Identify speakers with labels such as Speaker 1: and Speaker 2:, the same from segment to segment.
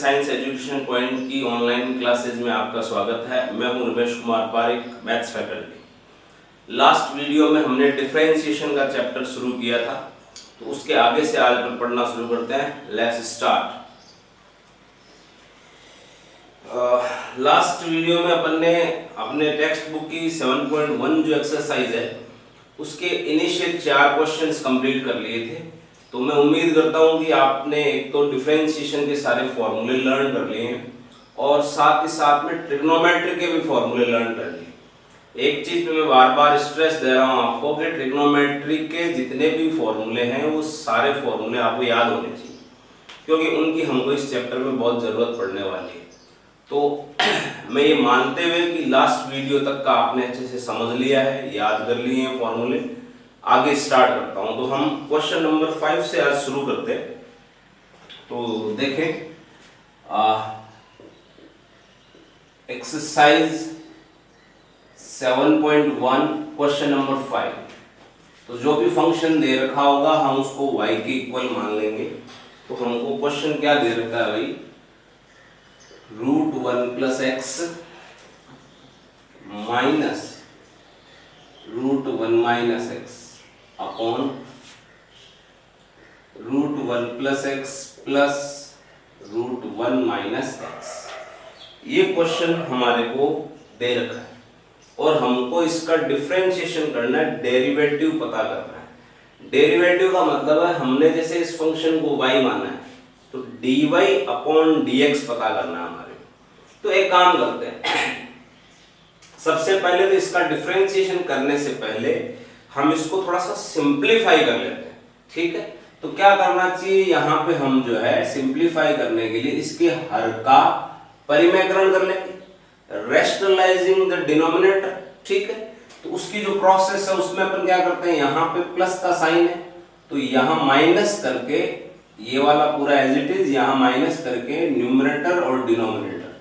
Speaker 1: Science education point की online classes में आपका स्वागत है। मैं हूं Ramesh Kumar Pareek, maths faculty. Last video में हमने डिफरेंशिएशन का चैप्टर शुरू किया था, तो उसके आगे से आज पढ़ना शुरू करते हैं। Let's start. लास्ट वीडियो में अपन ने अपने टेक्स्ट बुक की 7.1 जो एक्सरसाइज है उसके इनिशियल 4 क्वेश्चंस कंप्लीट कर लिए थे। तो मैं उम्मीद करता हूं कि आपने एक तो डिफरेंशिएशन के सारे फॉर्मूले लर्न कर लिए हैं और साथ ही साथ में ट्रिग्नोमेट्री के भी फॉर्मूले लर्न कर लिए। एक चीज पे मैं बार बार स्ट्रेस दे रहा हूं आपको कि ट्रिग्नोमेट्री के जितने भी फॉर्मूले हैं वो सारे फॉर्मूले आपको याद होने चाहिए, क्योंकि उनकी हमको इस चैप्टर में बहुत ज़रूरत पड़ने वाली है। तो मैं ये मानते हुए कि लास्ट वीडियो तक का आपने अच्छे से समझ लिया है, याद कर लिए हैं फॉर्मूले, आगे स्टार्ट करता हूं। तो हम क्वेश्चन नंबर 5 से आज शुरू करते हैं। तो देखें, एक्सरसाइज 7.1 क्वेश्चन नंबर 5। तो जो भी फंक्शन दे रखा होगा हम उसको y के इक्वल मान लेंगे। तो हमको क्वेश्चन क्या दे रखा है भाई, √1 + x minus √1 - x upon √1 + x plus √1 - x। ये क्वेश्चन हमारे को दे रखा है और हमको इसका डिफरेंशिएशन करना है, डेरिवेटिव पता करना है। डेरिवेटिव का मतलब है हमने जैसे इस फंक्शन को y माना है तो dy/dx पता करना है हमारे। तो एक काम करते हैं, सबसे पहले तो इसका डिफरेंशिएशन करने से पहले हम इसको थोड़ा सा सिंपलीफाई कर लेते हैं, ठीक है। तो क्या करना चाहिए, यहाँ पे हम जो है सिंपलीफाई करने के लिए इसके हर का परिमेयकरण कर लेंगे, रैशनलाइजिंग द डिनोमिनेटर, ठीक है। तो उसकी जो प्रोसेस है उसमें अपन क्या करते हैं, यहाँ पे प्लस का साइन है तो यहाँ माइनस करके ये वाला पूरा एज इट इज यहाँ माइनस करके न्यूमरेटर और डिनोमिनेटर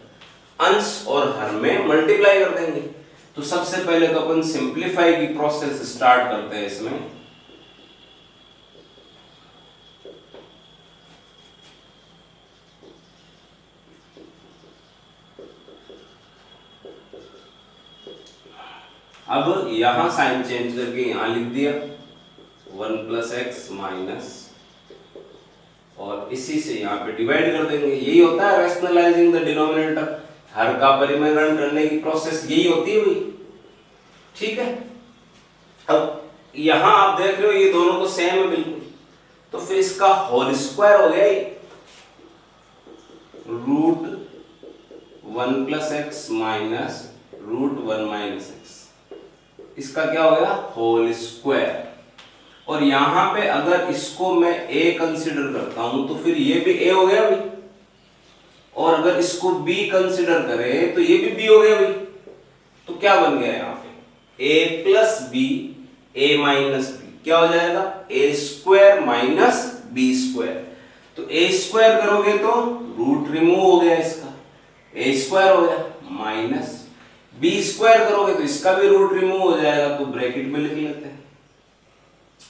Speaker 1: अंश और हर में मल्टीप्लाई कर देंगे। तो सबसे पहले तो अपन सिंपलीफाई की प्रोसेस स्टार्ट करते हैं इसमें। अब यहां साइन चेंज करके यहां लिख दिया 1 + x माइनस, और इसी से यहाँ पे डिवाइड कर देंगे। यही होता है रैशनलाइजिंग द डिनोमिनेटर, हर का परिमेयकरण करने की प्रोसेस यही होती है भाई, ठीक है। अब यहां आप देख रहे हो ये दोनों तो सेम है बिल्कुल, तो फिर इसका होल स्क्वायर हो गया ये √1 + x माइनस √1 - x, इसका क्या हो गया होल स्क्वायर। और यहां पे अगर इसको मैं a कंसीडर करता हूं तो फिर ये भी a हो गया भाई, और अगर इसको b कंसीडर करें तो ये भी b हो गया भाई। तो क्या बन गया यहाँ पे a + b a - b, क्या हो जाएगा a² - b²। तो a² करोगे तो रूट रिमूव हो गया इसका, a² हो गया, माइनस b² करोगे तो इसका भी रूट रिमूव हो जाएगा, तो ब्रैकेट में लिख लेते हैं।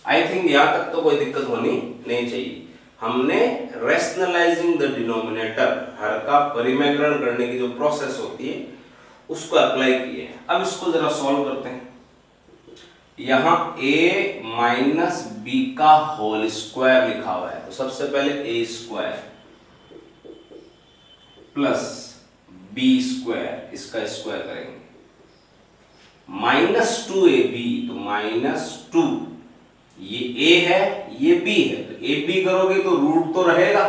Speaker 1: आई थिंक यहां तक तो कोई दिक्कत होनी नहीं चाहिए। हमने रैशनलाइजिंग द डिनोमिनेटर, हर का परिमेयकरण करने की जो प्रोसेस होती है उसको अप्लाई किए। अब इसको जरा सॉल्व करते हैं। यहां a - b का होल स्क्वायर लिखा हुआ है, तो सबसे पहले a² प्लस b², इसका स्क्वायर करेंगे, -2ab, तो -2, ये a है ये b है, तो ab करोगे तो रूट तो रहेगा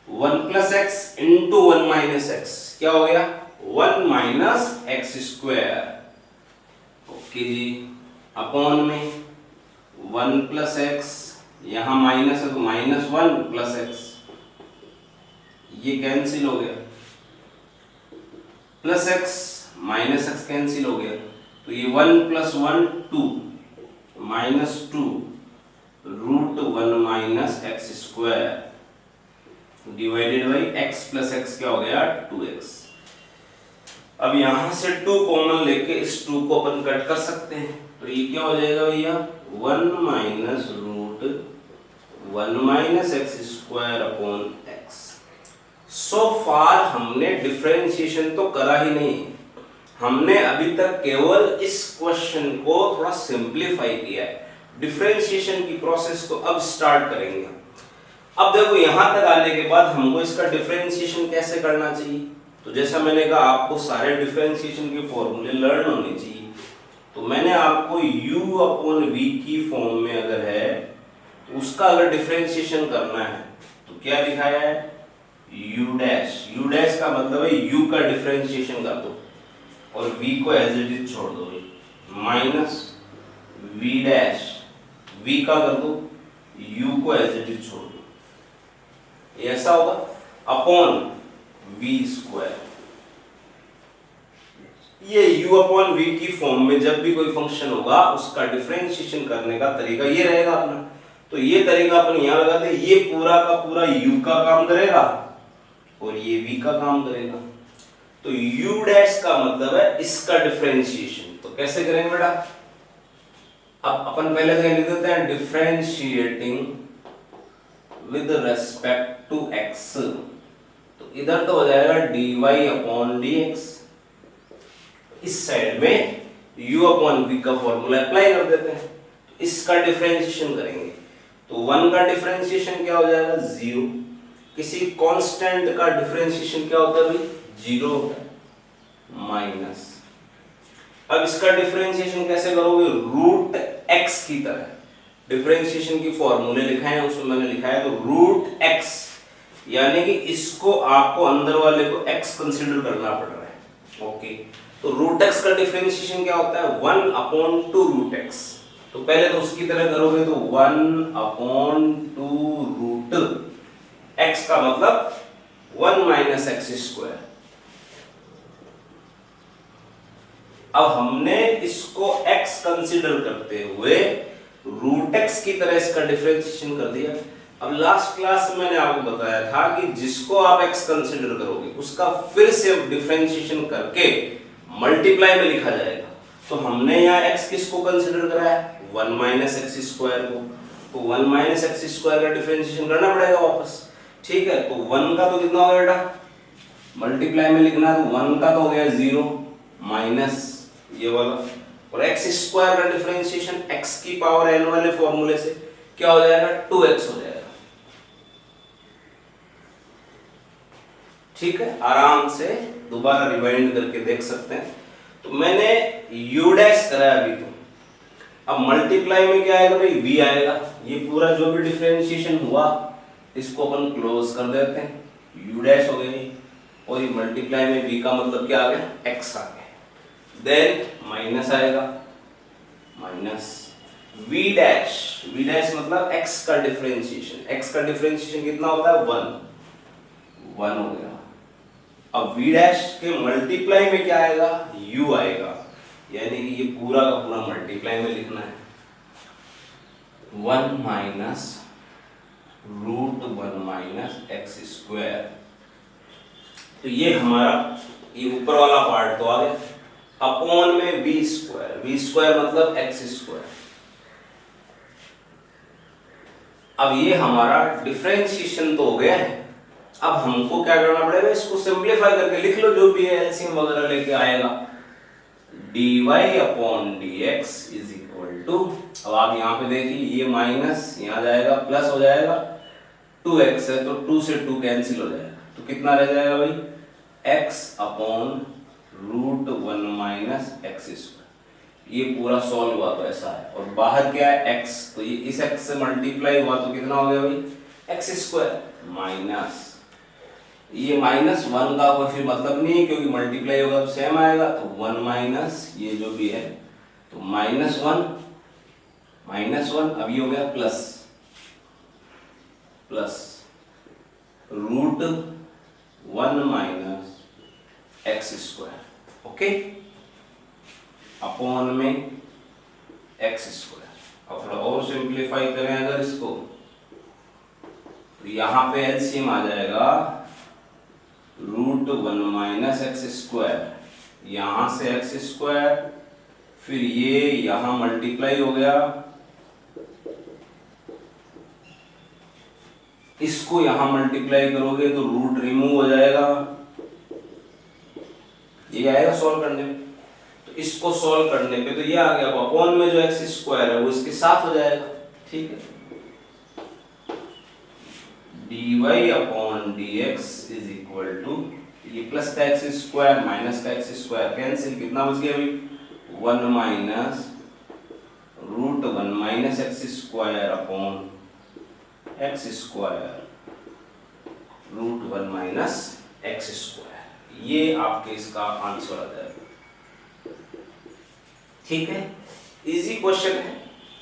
Speaker 1: 1 + x × 1 - x, क्या हो गया 1 - x², ओके जी, अपॉन में 1 + x, यहां माइनस है तो -1 + x, ये कैंसिल हो गया, प्लस x -x कैंसिल हो गया, तो ये 1 + 1 2 -2 √1 - x² divided by x + x, क्या हो गया 2x। अब यहां से 2 कॉमन लेके इस 2 को अपन कट कर सकते हैं, तो ये क्या हो जाएगा भैया 1 - √1 - x² अपॉन x। सो फार हमने डिफरेंशिएशन तो करा ही नहीं, हमने अभी तक केवल इस क्वेश्चन को थोड़ा सिंप्लीफाई किया है। डिफरेंशिएशन की प्रोसेस तो अब स्टार्ट करेंगे। अब देखो यहां तक आने के बाद हमको इसका डिफरेंशिएशन कैसे करना चाहिए। तो जैसा मैंने कहा आपको सारे डिफरेंशिएशन के फॉर्मूले लर्न होने चाहिए। तो मैंने आपको u अपॉन v की फॉर्म में अगर है तो उसका अगर डिफरेंशिएशन करना है तो क्या लिखाया है u डैश का मतलब है u का डिफरेंशिएशन कर दो और v को एज इट इज छोड़ दो, माइनस v डैश v का कर दो u को एज इट इज छोड़ दो, ऐसा होगा अपॉन v स्क्वायर। ये u अपॉन v की फॉर्म में जब भी कोई फंक्शन होगा उसका डिफरेंशिएशन करने का तरीका ये रहेगा अपना। तो ये तरीका अपन यहां लगाते, ये पूरा का पूरा u का काम करेगा और ये v का काम करेगा। तो u डैश का मतलब है इसका डिफरेंशिएशन। तो कैसे करेंगे बेटा, अब अपन पहले से लिख देते हैं differentiating with respect to x। तो इधर तो हो जाएगा dy अपॉन dx, इस साइड में u अपॉन v का फॉर्मूला अप्लाई कर देते हैं। तो इसका डिफरेंशिएशन करेंगे तो 1 का डिफरेंशिएशन क्या हो जाएगा 0, किसी कांस्टेंट का डिफरेंशिएशन क्या होता है भाई 0 होता है, माइनस। अब इसका डिफरेंशिएशन कैसे करोगे, रूट x की तरह। डिफरेंशिएशन की फॉर्मूले लिखे हैं उसमें मैंने लिखा है तो रूट x, यानी कि इसको आपको अंदर वाले को x कंसीडर करना पड़ रहा है। ओके, तो रूट x का डिफरेंशिएशन क्या होता है 1 अपॉन 2 रूट x। तो पहले तो उसकी तरह करोगे तो 1 अपॉन 2 रूट x का मतलब 1 माइनस एक्स स्क्वायर। अब हमने इसको x कंसीडर करते हुए रूट x की तरह इसका डिफरेंशिएशन कर दिया। अब लास्ट क्लास में मैंने आपको बताया था कि जिसको आप x कंसीडर करोगे उसका फिर से डिफरेंशिएशन करके मल्टीप्लाई में लिखा जाएगा। तो हमने यहाँ x किसको कंसीडर करा है 1 माइनस एक्स स्क्वायर को, तो 1 माइनस एक्स स्क्वायर का डिफरेंशिएशन करना पड़ेगा वापस। ठीक है, तो 1 का तो कितना हो गया बेटा, मल्टीप्लाई में लिखना है तो 1 का तो हो गया 0 माइनस ये वाला, और एक्स स्क्वायर का डिफरेंशिएशन x की पावर n वाले फॉर्मूले से क्या हो जाएगा 2x हो जाएगा। ठीक है, आराम से दोबारा रिवाइंड करके देख सकते हैं। तो मैंने u डैश करा अभी, तो अब मल्टीप्लाई में क्या आएगा भाई v आएगा। ये पूरा जो भी डिफरेंशिएशन हुआ इसको अपन क्लोज कर देते हैं, u डैश हो गई और ये मल्टीप्लाई में v का मतलब क्या आ गया x आ गया। देन माइनस आएगा, माइनस v डैश मतलब x का डिफरेंशिएशन। x का डिफरेंशिएशन कितना होता है 1 हो गया। अब v डैश के मल्टीप्लाई में क्या आएगा u आएगा, यानी कि ये पूरा का पूरा मल्टीप्लाई में लिखना है 1 minus root 1 minus x square. तो ये हमारा ये ऊपर वाला पार्ट तो आ गया, अपॉन में v स्क्वायर मतलब एक्स स्क्वायर। अब ये हमारा डिफरेंशिएशन तो हो गया है। अब हमको क्या करना पड़ेगा, इसको सिंपलीफाई करके लिख लो जो भी है, एलसीएम वगैरह लेके आएगा dy upon dx is equal to, अब आप यहाँ पे देखिए ये माइनस यहाँ जाएगा प्लस हो जाएगा 2x है तो 2 से 2 कैंसिल हो जाएगा, तो कितना रह जाएगा भाई x upon root 1 minus x square. ये पूरा सॉल्व हुआ तो ऐसा है, और बाहर क्या है x, तो ये इस x से मल्टीप्लाई हुआ तो कितना हो गया भाई एक्स स्क्वायर माइनस ये माइनस 1 का कोई फिर मतलब नहीं है क्योंकि मल्टीप्लाई होगा तो सेम आएगा, तो 1 माइनस ये जो भी है तो माइनस 1 अब ये हो गया plus root 1 minus x square, okay, upon में एक्स स्क्वायर। अब थोड़ा और सिंप्लीफाई करें अगर इसको तो यहाँ पे एलसीएम आ जाएगा रूट 1 माइनस एक्स स्क्वायर, यहां से एक्स स्क्वायर, फिर ये यहां मल्टीप्लाई हो गया इसको यहां मल्टीप्लाई करोगे तो रूट रिमूव हो जाएगा, ये आएगा सॉल्व करने पे। तो इसको सॉल्व करने पे तो ये आ गया, अपॉन में जो एक्स स्क्वायर है वो इसके साथ हो जाएगा, ठीक है। dy upon dx is equal to, ये प्लस का एक्स स्क्वायर माइनस का एक्स स्क्वायर कैंसिल, कितना बच गया अभी 1 minus root 1 minus x square upon x square root 1 minus x square, ये आपके इसका आंसर आ जाएगा, ठीक है। इजी क्वेश्चन है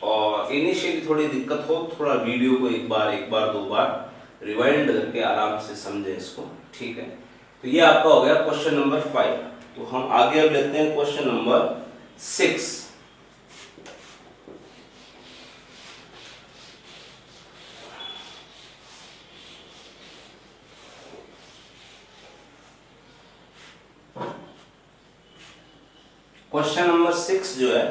Speaker 1: और इनिशियली थोड़ी दिक्कत हो, थोड़ा वीडियो को एक बार दो बार रिवाइंड करके आराम से समझें इसको, ठीक है। तो ये आपका हो गया क्वेश्चन नंबर 5। तो हम आगे अब लेते हैं क्वेश्चन नंबर 6। क्वेश्चन नंबर 6 जो है,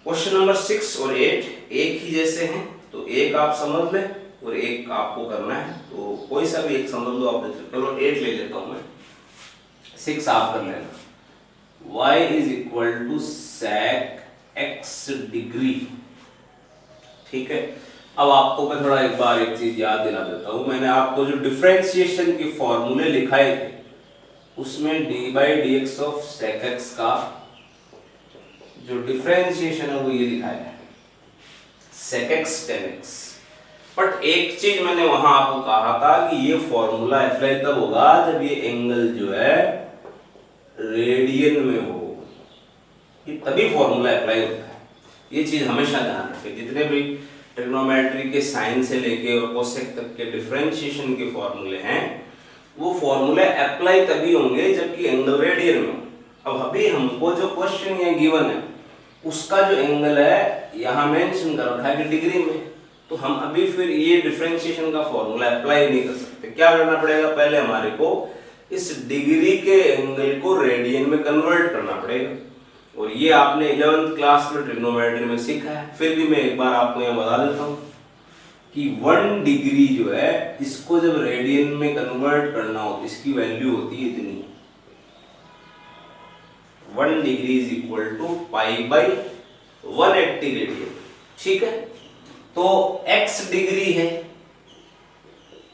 Speaker 1: क्वेश्चन नंबर 6 और 8 एक ही जैसे हैं, तो एक आप समझ लें और एक आपको करना है, तो कोई सा भी एक समझ लो आप। चलो 8 ले लेता हूं मैं, 6 आप कर लेना। y is equal to sec x degree, ठीक है। अब आपको मैं थोड़ा एक बार एक चीज याद दिला देता हूं, मैंने आपको जो डिफरेंशिएशन के फॉर्मूले लिखाए थे उसमें dy by dx of sec x का जो डिफरेंशिएशन है वो ये लिखा है sec x tan x। But एक चीज मैंने वहां आपको कहा था कि ये फॉर्मूला अप्लाई तब होगा जब ये एंगल जो है रेडियन में हो, ये तभी फॉर्मूला अप्लाई होता है। ये चीज हमेशा ध्यान रखें, जितने भी ट्रिग्नोमेट्री के साइन से लेके और कोसेक तक के डिफरेंशिएशन के फॉर्मूले हैं वो फॉर्मूले अप्लाई तभी होंगे जबकि एंगल रेडियन में हो। अब अभी हमको जो क्वेश्चन या गिवन है उसका जो एंगल है यहाँ मेंशन कर रखा है कि डिग्री में, तो हम अभी फिर ये डिफरेंशिएशन का फॉर्मूला अप्लाई नहीं कर सकते। क्या करना पड़ेगा, पहले हमारे को इस डिग्री के एंगल को रेडियन में कन्वर्ट करना पड़ेगा, और ये आपने 11th क्लास में ट्रिग्नोमेट्री में सीखा है। फिर भी मैं एक बार आपको यहाँ बता देता हूँ कि 1 डिग्री जो है इसको जब रेडियन में कन्वर्ट करना हो तो इसकी वैल्यू होती है इतनी, 1 degree is equal to pi by 180 radian, ठीक है। तो x डिग्री है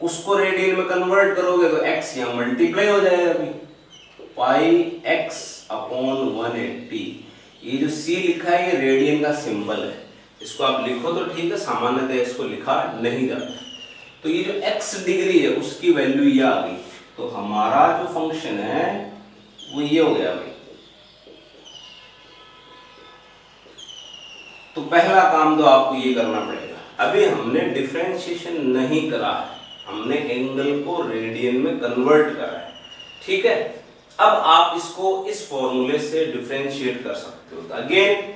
Speaker 1: उसको रेडियन में कन्वर्ट करोगे तो x यहाँ मल्टीप्लाई हो जाएगा अभी, पाई x अपॉन 180। ये जो c लिखा है ये रेडियन का सिंबल है, इसको आप लिखो तो ठीक है, सामान्यतः इसको लिखा नहीं जाता। तो ये जो x डिग्री है उसकी वैल्यू ये आ गई, तो हमारा जो फंक्शन है वो ये हो गया भाई। तो पहला काम तो आपको ये करना पड़ेगा, अभी हमने डिफरेंशिएशन नहीं करा है, हमने एंगल को रेडियन में कन्वर्ट करा है, ठीक है। अब आप इसको इस फॉर्मूले से डिफरेंशिएट कर सकते हो। अगेन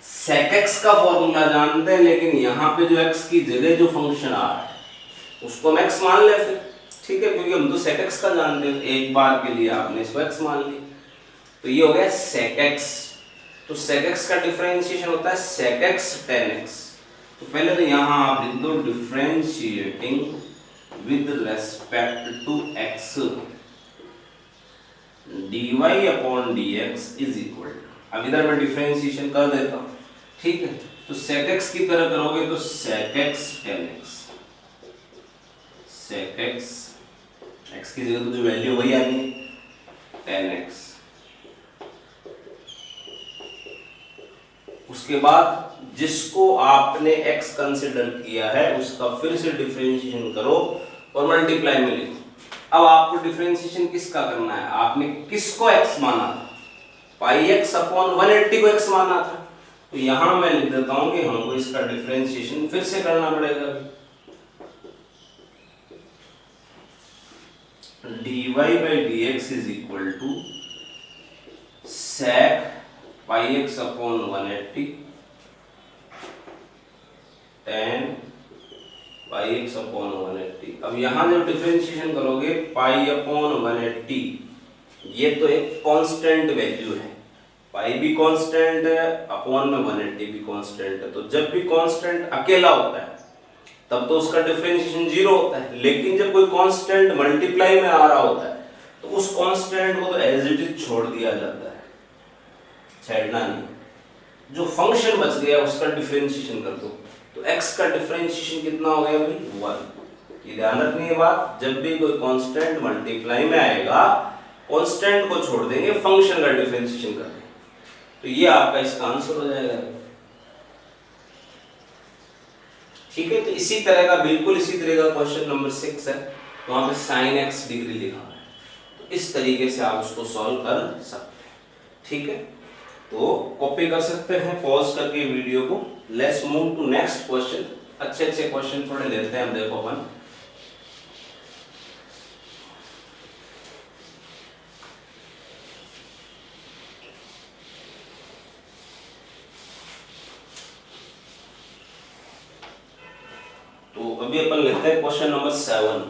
Speaker 1: sec x का फॉर्मूला जानते हैं, लेकिन यहाँ पे जो x की जगह जो फंक्शन आ रहा है उसको हम x मान ले फिर, ठीक है, क्योंकि हम तो sec x का जानते हैं। एक बार के लिए आपने इसको x मान लिया, तो ये हो गया sec x। तो sec x का डिफरेंशिएशन होता है sec x tan x। तो पहले तो यहाँ आप लिख दो differentiating with respect to x dy upon dx is equal to, अब इधर मैं डिफरेंशिएशन कर देता हूँ, ठीक है। तो sec x की तरह करोगे तो sec x tan x, sec x, x की जगह तो जो वैल्यू वही आनी है tan x। उसके बाद जिसको आपने x कंसिडर किया है उसका फिर से डिफरेंशिएशन करो और मल्टीप्लाई में लिखो। अब आपको डिफरेंशिएशन किसका करना है, आपने किसको x माना था, पाई x अपॉन 180 को x माना था, तो यहां मैं लिख देता हूं कि हमको इसका डिफरेंशिएशन फिर से करना पड़ेगा। dy by dx is equal to sec pi x upon 180 tan pi x upon 180। अब यहाँ जब डिफरेंशिएशन करोगे पाई अपॉन 180, ये तो एक कांस्टेंट वैल्यू है, पाई भी कांस्टेंट है, अपॉन में 180 भी कांस्टेंट है। तो जब भी कांस्टेंट अकेला होता है तब तो उसका डिफरेंशिएशन 0 होता है। लेकिन जब कोई कांस्टेंट मल्टीप्लाई में आ रहा होता है तो उस कांस्टेंट को तो एज इट इज छोड़ दिया जाता है, छेड़ना नहीं। जो फंक्शन बच गया उसका डिफरेंशिएशन कर दो। तो x का डिफरेंशिएशन कितना हो गया भाई 1। ये ध्यान रखनी है बात, जब भी कोई कांस्टेंट मल्टीप्लाई में आएगा कांस्टेंट को छोड़ देंगे, फंक्शन का डिफरेंशिएशन कर देंगे। तो ये आपका इसका आंसर हो जाएगा। ठीक है, तो इसी तरह का बिल्कुल इसी तरह का क्वेश्चन नंबर 6 है, वहां पे sin x डिग्री लिखा है। तो इस तरीके से आप उसको सॉल्व कर सकते हैं। ठीक है, तो कॉपी कर सकते हैं पॉज करके वीडियो को। Let's move to next question. अच्छे अच्छे क्वेश्चन थोड़े लेते हैं हम। देखो अपन तो अभी अपन लेते हैं क्वेश्चन नंबर 7।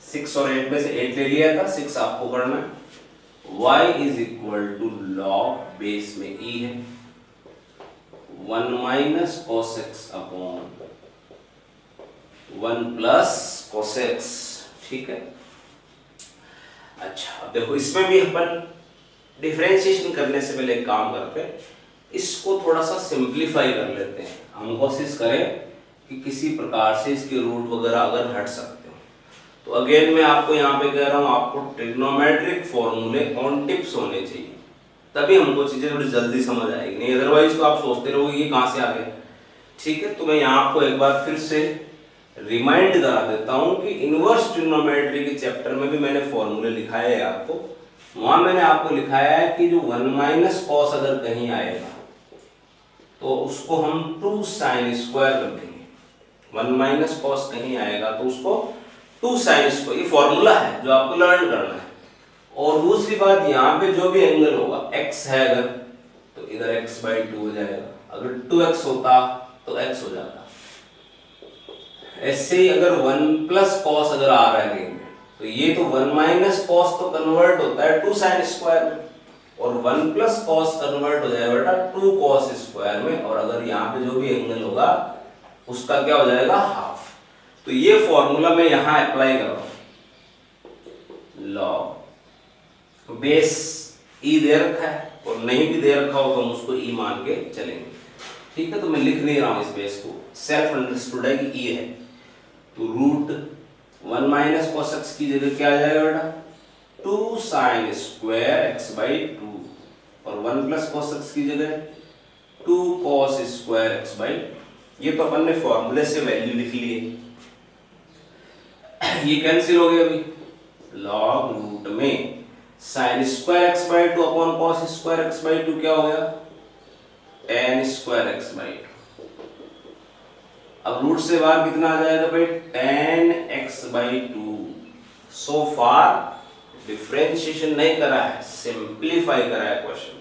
Speaker 1: 6 और 8 में से 8 ले लिया था, 6 आपको करना है। y is equal to log base में e है 1 minus cos x upon 1 plus cos x। ठीक है, अच्छा अब देखो इसमें भी अपन डिफरेंशिएशन करने से पहले एक काम करते हैं, इसको थोड़ा सा सिंप्लीफाई कर लेते हैं। हम कोशिश करें कि किसी प्रकार से इसके रूट वगैरह अगर हट सकते हो। तो अगेन मैं आपको यहाँ पे कह रहा हूँ, आपको ट्रिग्नोमेट्रिक फॉर्मूले ऑन टिप्स होने चाहिए, तभी हमको चीजें थोड़ी जल्दी समझ आएगी, नहीं अदरवाइज तो आप सोचते रहोगे ये कहाँ से आ गया। ठीक है, तो मैं यहाँ आपको एक बार फिर से रिमाइंड करा देता हूँ कि इनवर्स ट्रिग्नोमेट्री के चैप्टर में भी मैंने फॉर्मूले लिखाए हैं आपको। वहां मैंने आपको लिखाया है कि जो 1 माइनस कॉस अगर कहीं आएगा तो उसको हम 2 साइन स्क्वायर कर देंगे। 1 माइनस कॉस कहीं आएगा तो उसको 2 साइन स्क्वायर, ये फॉर्मूला है जो आपको लर्न करना है। और दूसरी बात, यहाँ पे जो भी एंगल होगा x है अगर, तो इधर x/2 हो जाएगा। अगर 2x होता तो x हो जाता। ऐसे ही अगर 1 प्लस कॉस अगर आ रहा है तो ये तो 1 माइनस कॉस तो कन्वर्ट होता है 2 साइन स्क्वायर में, और 1 प्लस कॉस कन्वर्ट हो जाएगा बेटा 2 कॉस स्क्वायर में। और अगर यहाँ पे जो भी एंगल होगा उसका क्या हो जाएगा हाफ। तो ये फॉर्मूला मैं यहाँ अप्लाई कर रहा हूं। लॉग बेस ई दे रखा है, और नहीं भी दे रखा हो तो हम उसको ई मान के चलेंगे। ठीक है, तो मैं लिख नहीं रहा हूं इस बेस को, सेल्फ अंडरस्टूड है कि ई है। तो रूट 1 माइनस कॉस एक्स की जगह क्या आ जाएगा बेटा 2 साइन स्क्वायर x/2, और 1 प्लस कॉस एक्स की जगह 2 कॉस स्क्वायर x/2। ये तो अपन ने फॉर्मूले से वैल्यू लिख ली है, ये कैंसिल हो गया अभी। लॉग रूट में sine square x/2 upon cos square x/2 क्या हो गया tan स्क्वायर x/2। अब रूट से बाहर कितना आ जाएगा भाई tan x/2। सो फार डिफरेंशिएशन नहीं करा है, सिंप्लीफाई करा है क्वेश्चन।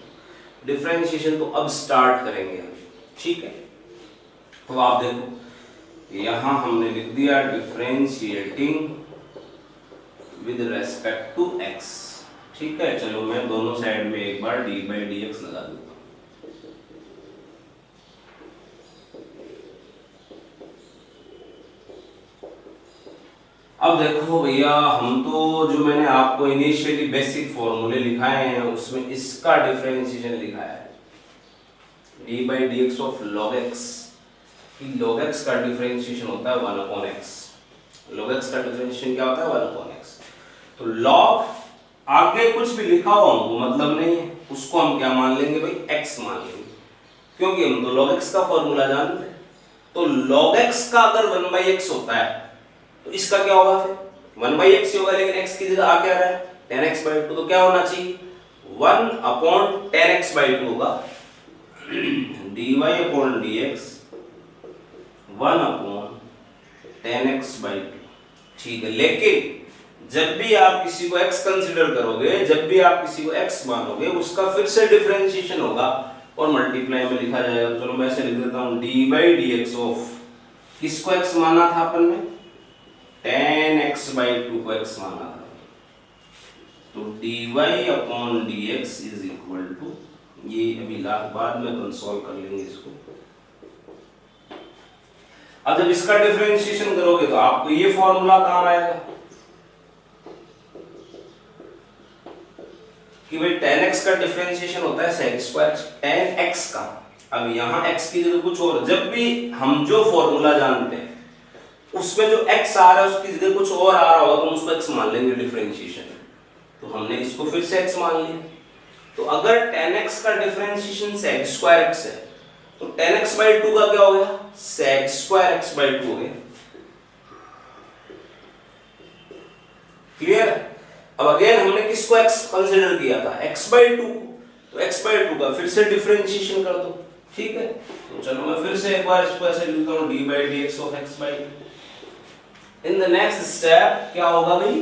Speaker 1: डिफरेंशिएशन तो अब स्टार्ट करेंगे हम। ठीक है, तो आप देखो यहां हमने लिख दिया differentiating with respect to x। ठीक है, चलो मैं दोनों साइड में एक बार d/dx लगा दूंगा। अब देखो भैया, हम तो जो मैंने आपको इनिशियली बेसिक फॉर्मूले लिखाए हैं उसमें इसका डिफरेंशिएशन लिखा है d/dx of log x। log x का डिफरेंशिएशन होता है 1/x। log x का डिफरेंशिएशन क्या होता है 1/x। तो log आगे कुछ भी लिखा हो हमको मतलब नहीं है, उसको हम क्या मान लेंगे भाई x मान लेंगे, क्योंकि हम तो log x का फॉर्मूला जानते हैं। तो log x का अगर 1/x होता है तो इसका क्या होगा फिर 1/x ही होगा, लेकिन x की जगह आ क्या रहा है tan x/2। तो क्या होना चाहिए 1/tan x/2 होगा dy/dx 1/tan x/2। ठीक है, लेकिन जब भी आप किसी को x कंसीडर करोगे, जब भी आप किसी को x मानोगे, उसका फिर से डिफरेंशिएशन होगा और मल्टीप्लाई में लिखा जाएगा। चलो मैं ऐसे लिख देता हूं d/dx ऑफ, किसको x माना था अपन ने tan x/2 को x माना था, तो dy/dx इज इक्वल टू, ये अभी बाद में कंसोल्व कर लेंगे इसको। अब जब इसका डिफरेंशिएशन करोगे तो आपको ये फॉर्मूला काम आएगा कि भाई tan x का डिफरेंशिएशन होता है sec स्क्वायर tan x का। अब यहाँ x की जगह कुछ और, जब भी हम जो फॉर्मूला जानते हैं उसमें जो x आ रहा है उसकी जगह कुछ और आ रहा होगा तो हम उसको x मान लेंगे डिफरेंशिएशन। तो हमने इसको फिर से x मान लिया। तो अगर tan x का डिफरेंशिएशन sec स्क्वायर x है तो tan x by 2 का क्या हो गया, sec स्क्वायर x by 2 हो गया। क्लियर? अब अगेन हमने किसको x कंसीडर किया था, x by 2, तो x by 2 का फिर से डिफरेंशिएशन कर दो। ठीक है, तो चलो मैं फिर से एक बार इसको ऐसे लिखता हूं d by dx of x by 2। In the next step क्या होगा भाई,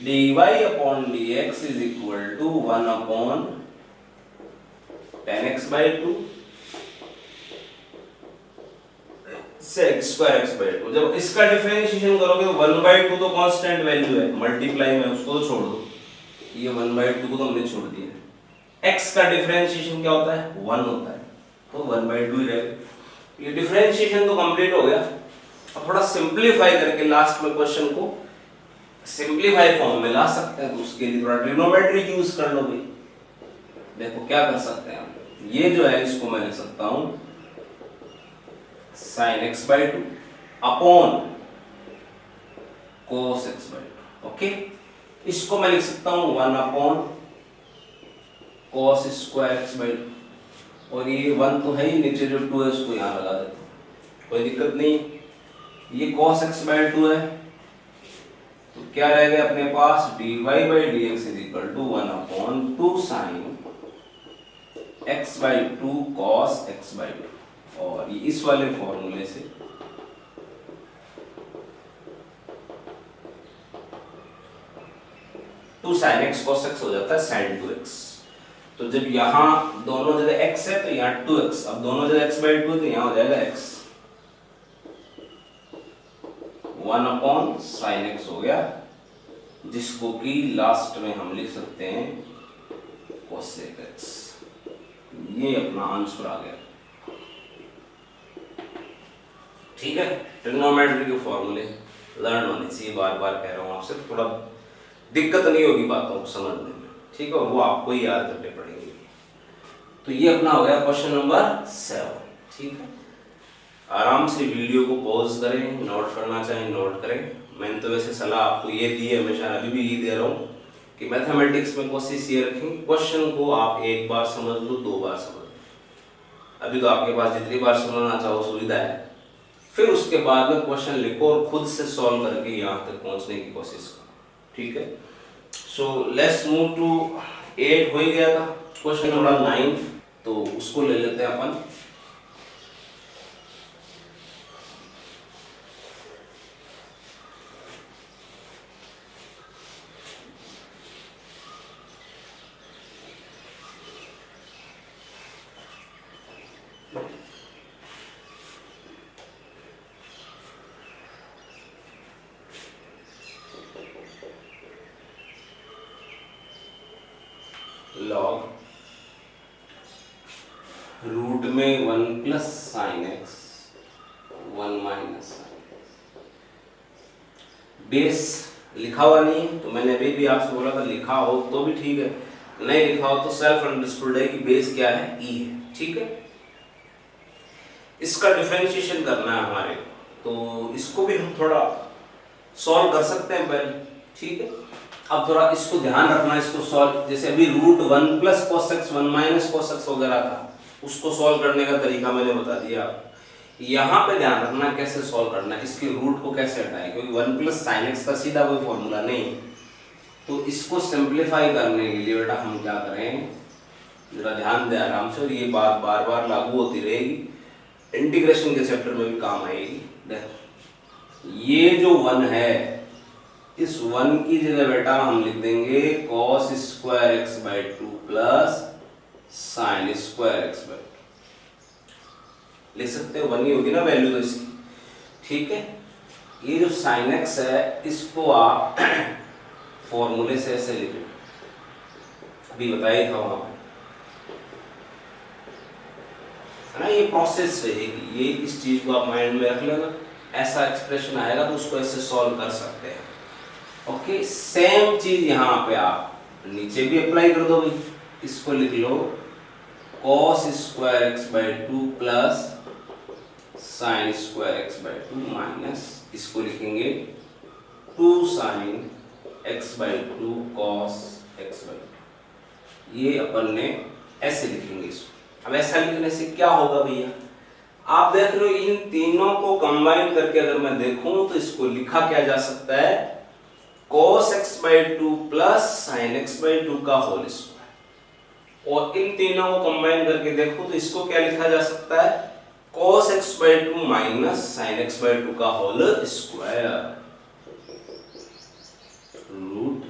Speaker 1: dy upon dx is equal to 1 upon tan x by 2 sec square x by 2। जब इसका डिफरेंशिएशन करोगे तो 1 by 2 तो कांस्टेंट वैल्यू है, मल्टीप्लाई में उसको तो छोड़ दो, ये 1 by 2 को तो हमने छोड़ दिया। x का डिफरेंशिएशन क्या होता है, 1 होता है, तो 1 by 2 ही रहेगा। ये डिफरेंशिएशन तो कंप्लीट हो गया। अब थोड़ा सिंपलीफाई करके लास्ट में क्वेश्चन को सिंपलीफाई फॉर्म में ला सकते हैं, तो उसके लिए थोड़ा ट्रिग्नोमेट्री यूज कर लो भाई। देखो क्या कर सकते हैं हम, ये जो है इसको मैं लिख सकता हूं sin x by 2 upon cos x by 2। Okay, इसको मैं लिख सकता हूं 1 upon cos square x by 2, और ये 1 तो है ही, नीचे जो 2 है उसको यहां लगा देता हूं, कोई दिक्कत नहीं। ये cos x by 2 है तो क्या रहेगा अपने पास, dy by dx is equal to 1 upon 2 sin x by 2 cos x by 2। और ये इस वाले फॉर्मूले से to sin x cos x हो जाता है sin 2x। तो जब यहां दोनों जगह x है तो यहां 2x, अब दोनों जगह x by 2 है तो यहां हो जाएगा x, 1 अपॉन sin x हो गया, जिसको कि लास्ट में हम लिख सकते हैं cosec x। ये अपना आंसर आ गया। ठीक है, ट्रिग्नोमेट्री के फॉर्मूले लर्न होने चाहिए, बार बार कह रहा हूं आपसे, थोड़ा दिक्कत नहीं होगी बातों को समझने में। ठीक है, वो आपको ही याद करने पड़ेंगे। तो ये अपना हो गया क्वेश्चन नंबर 7। ठीक है, आराम से वीडियो को पॉज करें, नोट करना चाहें नोट करें। मैंने तो वैसे सलाह आपको ये दी है, हमेशा अभी भी ये दे रहा हूँ कि मैथमेटिक्स में कोशिश ये रखें क्वेश्चन को आप एक बार समझ लो, 2 बार समझ लो। अभी तो आपके पास जितनी बार समझना चाहो सुविधा है, फिर उसके बाद में क्वेश्चन लिखो और खुद से सॉल्व करके यहाँ तक पहुँचने की कोशिश करो। ठीक है, सो लेट्स मूव टू 8 हो ही गया था, क्वेश्चन नंबर 9, तो उसको ले लेते हैं अपन। लॉग रूट में 1 plus sine x 1 minus sine. Base लिखा हुआ नहीं है तो मैंने अभी भी आपसे बोला था लिखा हो तो भी ठीक है, नहीं लिखा हो तो सेल्फ अंडरस्टूड है कि बेस क्या है, ई है। ठीक है, इसका डिफरेंशिएशन करना है हमारे, तो इसको भी हम थोड़ा सॉल्व कर सकते हैं पहले। ठीक है, अब थोड़ा इसको ध्यान रखना, इसको सॉल्व, जैसे अभी root 1 plus cos x 1 minus cos x वगैरह था, उसको सॉल्व करने का तरीका मैंने बता दिया। यहाँ पे ध्यान रखना कैसे सॉल्व करना है, इसके रूट को कैसे हटाएं, क्योंकि 1 प्लस साइन एक्स का सीधा कोई फॉर्मूला नहीं। तो इसको सिंप्लीफाई करने के लिए बेटा हम क्या करें, जरा ध्यान दे आराम से, और ये बात बार बार लागू होती रहेगी, इंटीग्रेशन के चैप्टर में भी काम आएगी। देखो ये जो 1 है, इस 1 की जगह बेटा हम लिख देंगे cos square x by 2 plus sine square x by 2, लिख सकते हो, 1 ही होगी ना वैल्यू तो इसकी। ठीक है, ये जो साइन x है इसको आप फॉर्मूले से ऐसे लिखो, अभी बताया था वहां पे है ना, ये प्रोसेस रहेगी, ये इस चीज को आप माइंड में रख लेना। ऐसा एक्सप्रेशन आएगा तो उसको ऐसे सॉल्व कर सकते हैं। ओके, सेम चीज यहाँ पे आप नीचे भी अप्लाई कर दो भाई। इसको लिख लो cos square x by two plus sine square x by two minus, इसको लिखेंगे 2 sine x by to cos x by to. ये अपन ने ऐसे लिखेंगे इसको। अब ऐसा लिखने से क्या होगा भैया, आप देख रहे हो इन तीनों को कंबाइन करके अगर मैं देखूं तो इसको लिखा क्या जा सकता है, cos x by two plus sine x by two का होल स्क्वायर। और इन तीनों को कंबाइन करके देखो तो इसको क्या लिखा जा सकता है, cos x by two minus sine x by two का whole square, root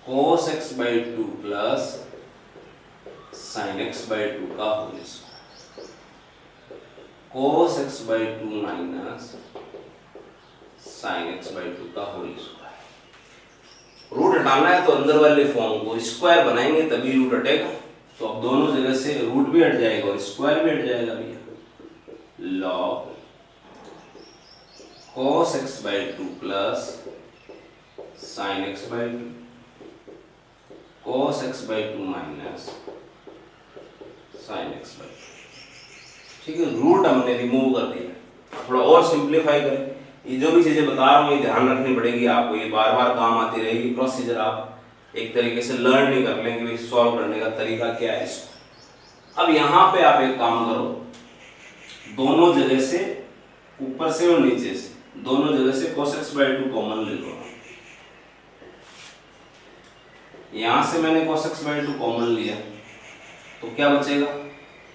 Speaker 1: cos x by two plus sine x by two का whole square, cos x by two minus sine x by two का whole square. Root हटाना है तो अंदर वाले form को square बनाएंगे तभी रूट हटेगा। तो अब दोनों जगह से रूट भी हट जाएगा और स्क्वायर भी हट जाएगा भैया। Log cos x by two plus sine x by two cos x by two minus sine x by two. ठीक है, रूट हमने रिमूव कर दिया। थोड़ा और सिंप्लीफाई करें, ये जो भी चीजें बता रहा हूँ ये ध्यान रखनी पड़ेगी आपको, ये बार बार काम आती रहेगी। प्रोसीजर आप एक तरीके से लर्न नहीं कर लेंगे भाई सॉल्व करने का तरीका क्या है इसको। अब यहाँ पे आप एक काम करो, दोनों जगह से ऊपर से और नीचे से दोनों जगह से cos x by two common ले लो। यहां से मैंने cos x by two common लिया तो क्या बचेगा,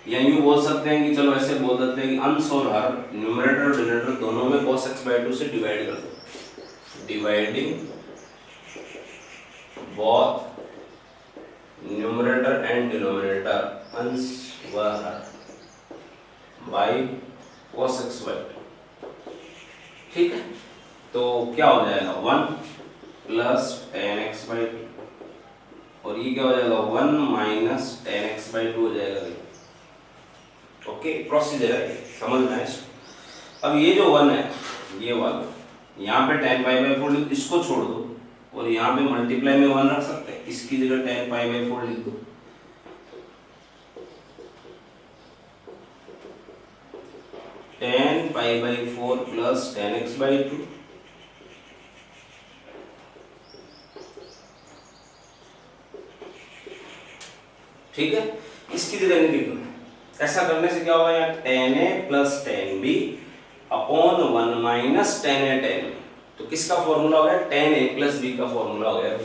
Speaker 1: या यूं बोल सकते हैं कि चलो ऐसे बोल देते हैं कि अंश और हर न्यूमरेटर और डिनोमिनेटर दोनों में cos x बाई टू से डिवाइड कर दो। Dividing both numerator and denominator अंश व हर by cos x by two. ठीक है, तो क्या हो जाएगा 1 plus tan x by two, और ये क्या हो जाएगा 1 minus tan x by two हो जाएगा। ओके, प्रोसीजर है, समझना है इसको। अब ये जो 1 है ये वाला, यहाँ पे टेन पाई बाई फोर इसको छोड़ दो और यहाँ पे मल्टीप्लाई में 1 रख सकते हैं, इसकी जगह टेन पाई बाई फोर लिख दो। Ten pi by four plus tan x by two, ठीक है, इसकी जगह नहीं लिखना। ऐसा करने से क्या होगा यार, tan A plus tan B upon 1 minus tan A tan B. तो किसका फॉर्मूला हो गया, टेन ए प्लस बी का फॉर्मूला हो गया।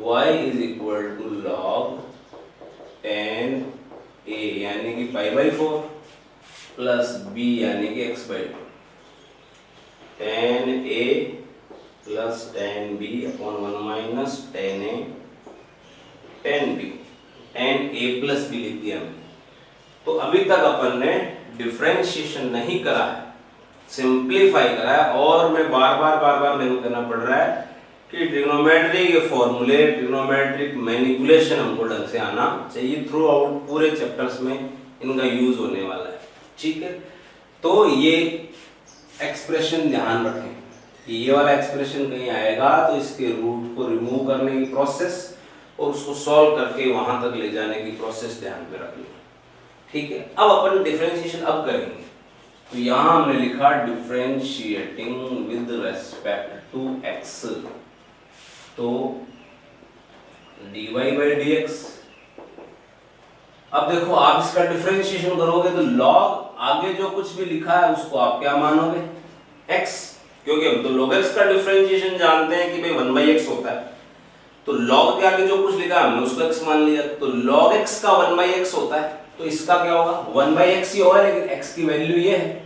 Speaker 1: y is equal to log tan A यानी कि pi by four plus B यानी कि x by two, tan A plus tan B upon 1 minus tan A tan B, tan A plus B लिख दिया हमने। तो अभी तक अपन ने डिफरेंशिएशन नहीं करा है, सिंप्लीफाई करा है, और मैं बार बार मेरे को करना पड़ रहा है कि ट्रिग्नोमेट्री के फॉर्मूले, ट्रिग्नोमेट्रिक मैनिपुलेशन हमको ढंग से आना चाहिए। थ्रू आउट पूरे चैप्टर्स में इनका यूज होने वाला है। ठीक है, तो ये एक्सप्रेशन ध्यान रखें कि ये वाला एक्सप्रेशन कहीं आएगा तो इसके रूट को रिमूव करने की प्रोसेस और उसको सॉल्व करके वहां तक ले जाने की प्रोसेस ध्यान में रख लें। ठीक है, अब अपन डिफरेंशिएशन अब करेंगे। तो यहां हमने लिखा differentiating with respect to x, तो dy बाई dx। अब देखो आप इसका डिफरेंशिएशन करोगे तो log आगे जो कुछ भी लिखा है उसको आप क्या मानोगे, x, क्योंकि हम तो log x का डिफरेंशिएशन जानते हैं कि भाई 1/x होता है। तो log के आगे जो कुछ लिखा हमने उसको x मान लिया, तो log x का 1/x होता है, तो इसका क्या होगा 1/x ही होगा, लेकिन x की वैल्यू ये है।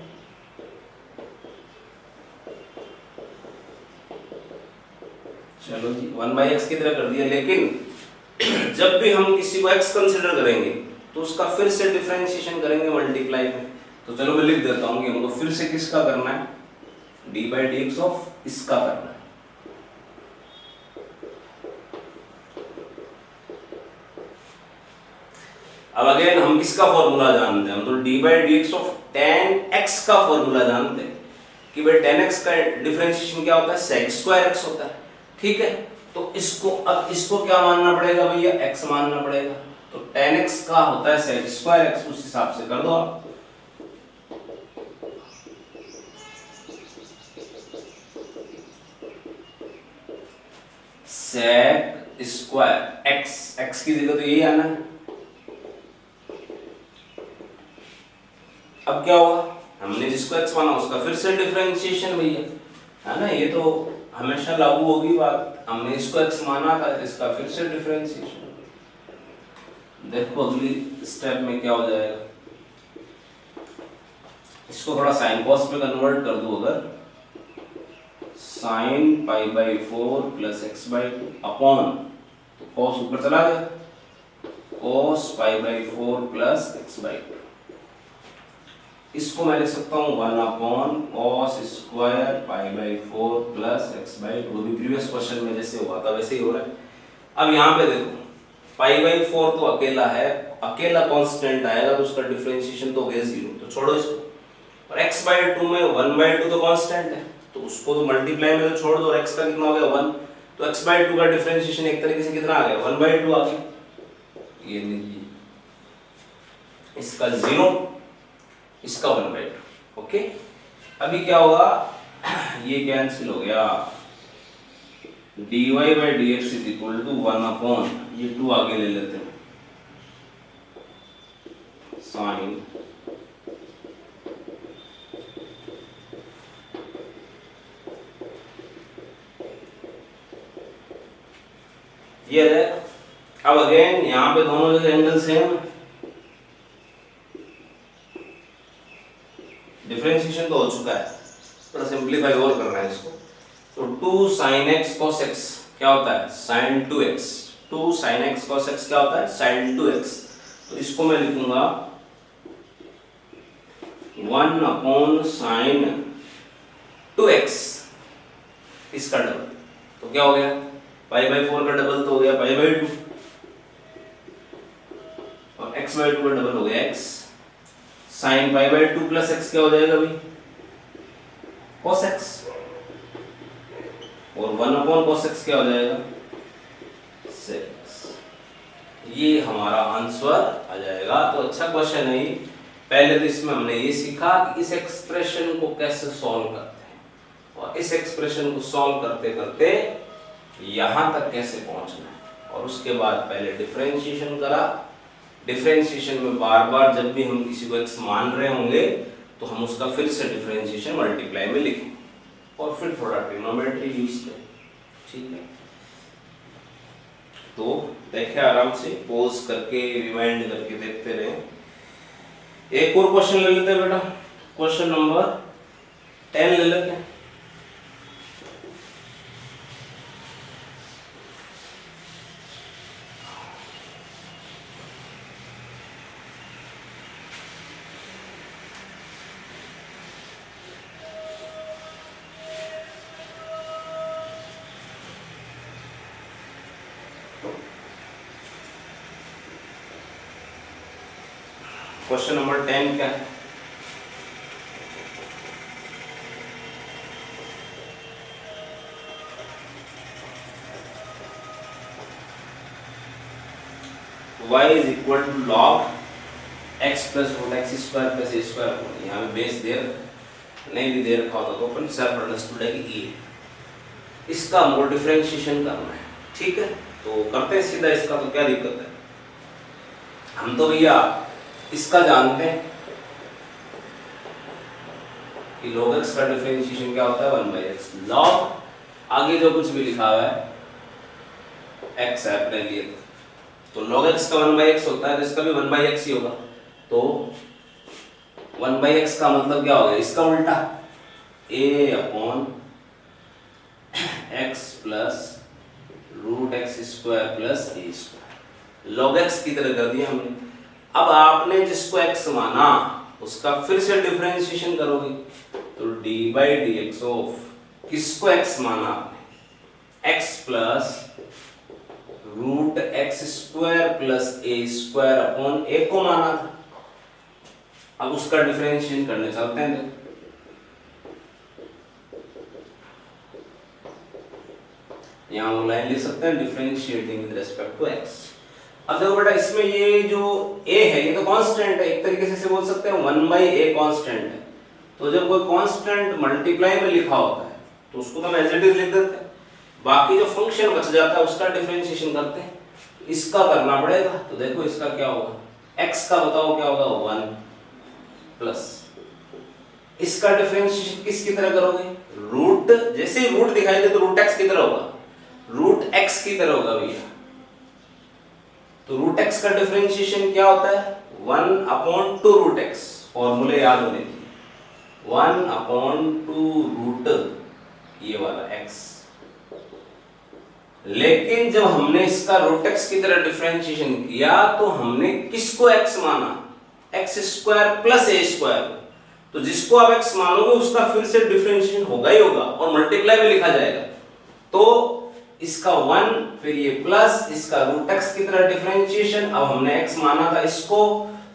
Speaker 1: चलो जी 1/x की तरह कर दिया, लेकिन जब भी हम किसी को x कंसीडर करेंगे तो उसका फिर से डिफरेंशिएशन करेंगे मल्टीप्लाई में। तो चलो मैं लिख देता हूं कि हमको फिर से किसका करना है, dy बाई dx ऑफ इसका करना है। अब अगेन हम किसका फॉर्मूला जानते हैं, हम तो D by d x of ten x का फॉर्मूला जानते हैं कि भाई टेन एक्स का डिफरेंशिएशन क्या होता है, सेक स्क्वायर एक्स होता है। ठीक है, तो इसको क्या मानना पड़ेगा भैया, एक्स मानना पड़ेगा। तो टेन एक्स का होता है सेक स्क्वायर एक्स, उस हिसाब से कर दो आप। सेक स्क्वायर एक्स, एक्स की जगह तो यही आना है। अब क्या होगा, हमने जिसको एक्स माना उसका फिर से डिफरेंशिएशन भैया, है ना, ये तो हमेशा लागू होगी बात। हमने इसको एक्स माना था, इसका फिर से डिफरेंशिएशन। देखो अगली स्टेप में क्या हो जाएगा, इसको थोड़ा साइन कॉस में कन्वर्ट कर दो। अगर sine pi by 4 plus x by 2 upon, तो कॉस ऊपर चला गया, cos pi by 4 plus x by 2। इसको मैं लिख सकता हूँ 1 upon cos square pi by 4 plus x by 2। भी प्रीवियस क्वेश्चन में जैसे हुआ था वैसे ही हो रहा है। अब यहाँ पे देखो पाई बाई 4 तो अकेला है, अकेला कांस्टेंट आएगा तो उसका डिफरेंशिएशन तो हो गया 0, तो छोड़ो इसको। और x बाई 2 में 1 बाई 2 तो कांस्टेंट है, तो उसको तो मल्टीप्लाई में तो छोड़ दो। और x का कितना हो गया 1, तो x बाई 2 का डिफरेंशिएशन एक तरीके से कितना आ गया 1 बाई 2 आ गया। ये लीजिए, इसका 0, इसका 1 बाई 2। ओके, अभी क्या होगा, ये कैंसिल हो गया, dy by dx is equal to 1 upon, ये 2 आगे ले लेते हैं, साइन ये है। अब अगेन यहाँ पे दोनों जगह एंगल सेम, डिफरेंशिएशन तो हो चुका है, थोड़ा सिंपलीफाई और करना है इसको। तो 2 sin x cos x क्या होता है, sin 2x। 2 sin x cos x क्या होता है, sin 2x। तो इसको मैं लिखूंगा 1 अपॉन sin 2x, इसका डबल। तो क्या हो गया, पाई बाई 4 का डबल तो हो गया पाई बाई 2, और x बाई 2 का डबल हो गया x। Sine pi by 2 plus x क्या हो जाएगा भाई, cos x, और 1 अपॉन cos x क्या हो जाएगा, sec x। ये हमारा आंसर आ जाएगा। तो अच्छा क्वेश्चन है ये। पहले तो इसमें हमने ये सीखा कि इस एक्सप्रेशन को कैसे सॉल्व करते हैं, और इस एक्सप्रेशन को सॉल्व करते करते यहां तक कैसे पहुंचना है, और उसके बाद पहले डिफरेंशिएशन करा। डिफरेंशिएशन में बार बार जब भी हम किसी को x मान रहे होंगे तो हम उसका फिर से डिफरेंशिएशन मल्टीप्लाई में लिखें, और फिर थोड़ा ट्रिग्नोमेट्री यूज करें। ठीक है, तो देखें आराम से, पॉज करके रिवाइंड करके देखते रहे। एक और क्वेश्चन ले लेते हैं बेटा, क्वेश्चन नंबर 10 ले लेते हैं। क्वेश्चन नंबर 10 क्या है, y is equal to log x plus root x square plus A square. यहाँ पे बेस दे नहीं भी दे रखा होता तो अपन सेल्फ अंडरस्टूड है कि ये, इसका हमको डिफरेंशिएशन करना है। ठीक है, तो करते हैं सीधा इसका, तो क्या दिक्कत है, हम तो भैया इसका जानते हैं कि log x का डिफरेंशिएशन क्या होता है 1/x। log आगे जो कुछ भी लिखा हुआ है x है अपने लिए, तो log x का 1/x होता है, तो इसका भी 1/x ही होगा। तो 1/x का मतलब क्या हो गया, इसका उल्टा a upon x plus root x square plus A square, log x की तरह कर दिया हमने। अब आपने जिसको x माना उसका फिर से डिफरेंशिएशन करोगे, तो d by d x of, किसको x माना आपने, x plus root x square plus A square upon A को माना था। अब उसका डिफरेंशिएशन करने चलते हैं। यहाँ वो लाइन लिख सकते हैं differentiating with respect to x. अब देखो बेटा इसमें ये जो a है ये तो कांस्टेंट है, एक तरीके से बोल सकते हैं 1/a कांस्टेंट है। तो जब कोई कांस्टेंट मल्टीप्लाई में लिखा होता है तो उसको तो हम एज इट इज लिख देते हैं, बाकी जो फंक्शन बच जाता है उसका डिफरेंशिएशन करते हैं। इसका करना पड़ेगा। तो देखो इसका क्या होगा, x का बताओ क्या होगा 1 प्लस इसका डिफरेंशिएशन किसकी तरह करोगे, रूट, जैसे ही रूट दिखाई दे तो रूट x की तरह होगा, रूट x की तरह होगा भैया। तो रूट x का डिफरेंशिएशन क्या होता है 1/2 रूट x, फॉर्मूले याद होने चाहिए 1/2 रूट ये वाला x। लेकिन जब हमने इसका रूट x की तरह डिफरेंशिएशन किया तो हमने किसको x माना, x square plus a square. तो जिसको आप x मानोगे उसका फिर से डिफरेंशिएशन होगा ही होगा और मल्टीप्लाई में लिखा जाएगा। तो इसका 1 फिर ये प्लस इसका रूट x की तरह डिफरेंशिएशन। अब हमने x माना था इसको,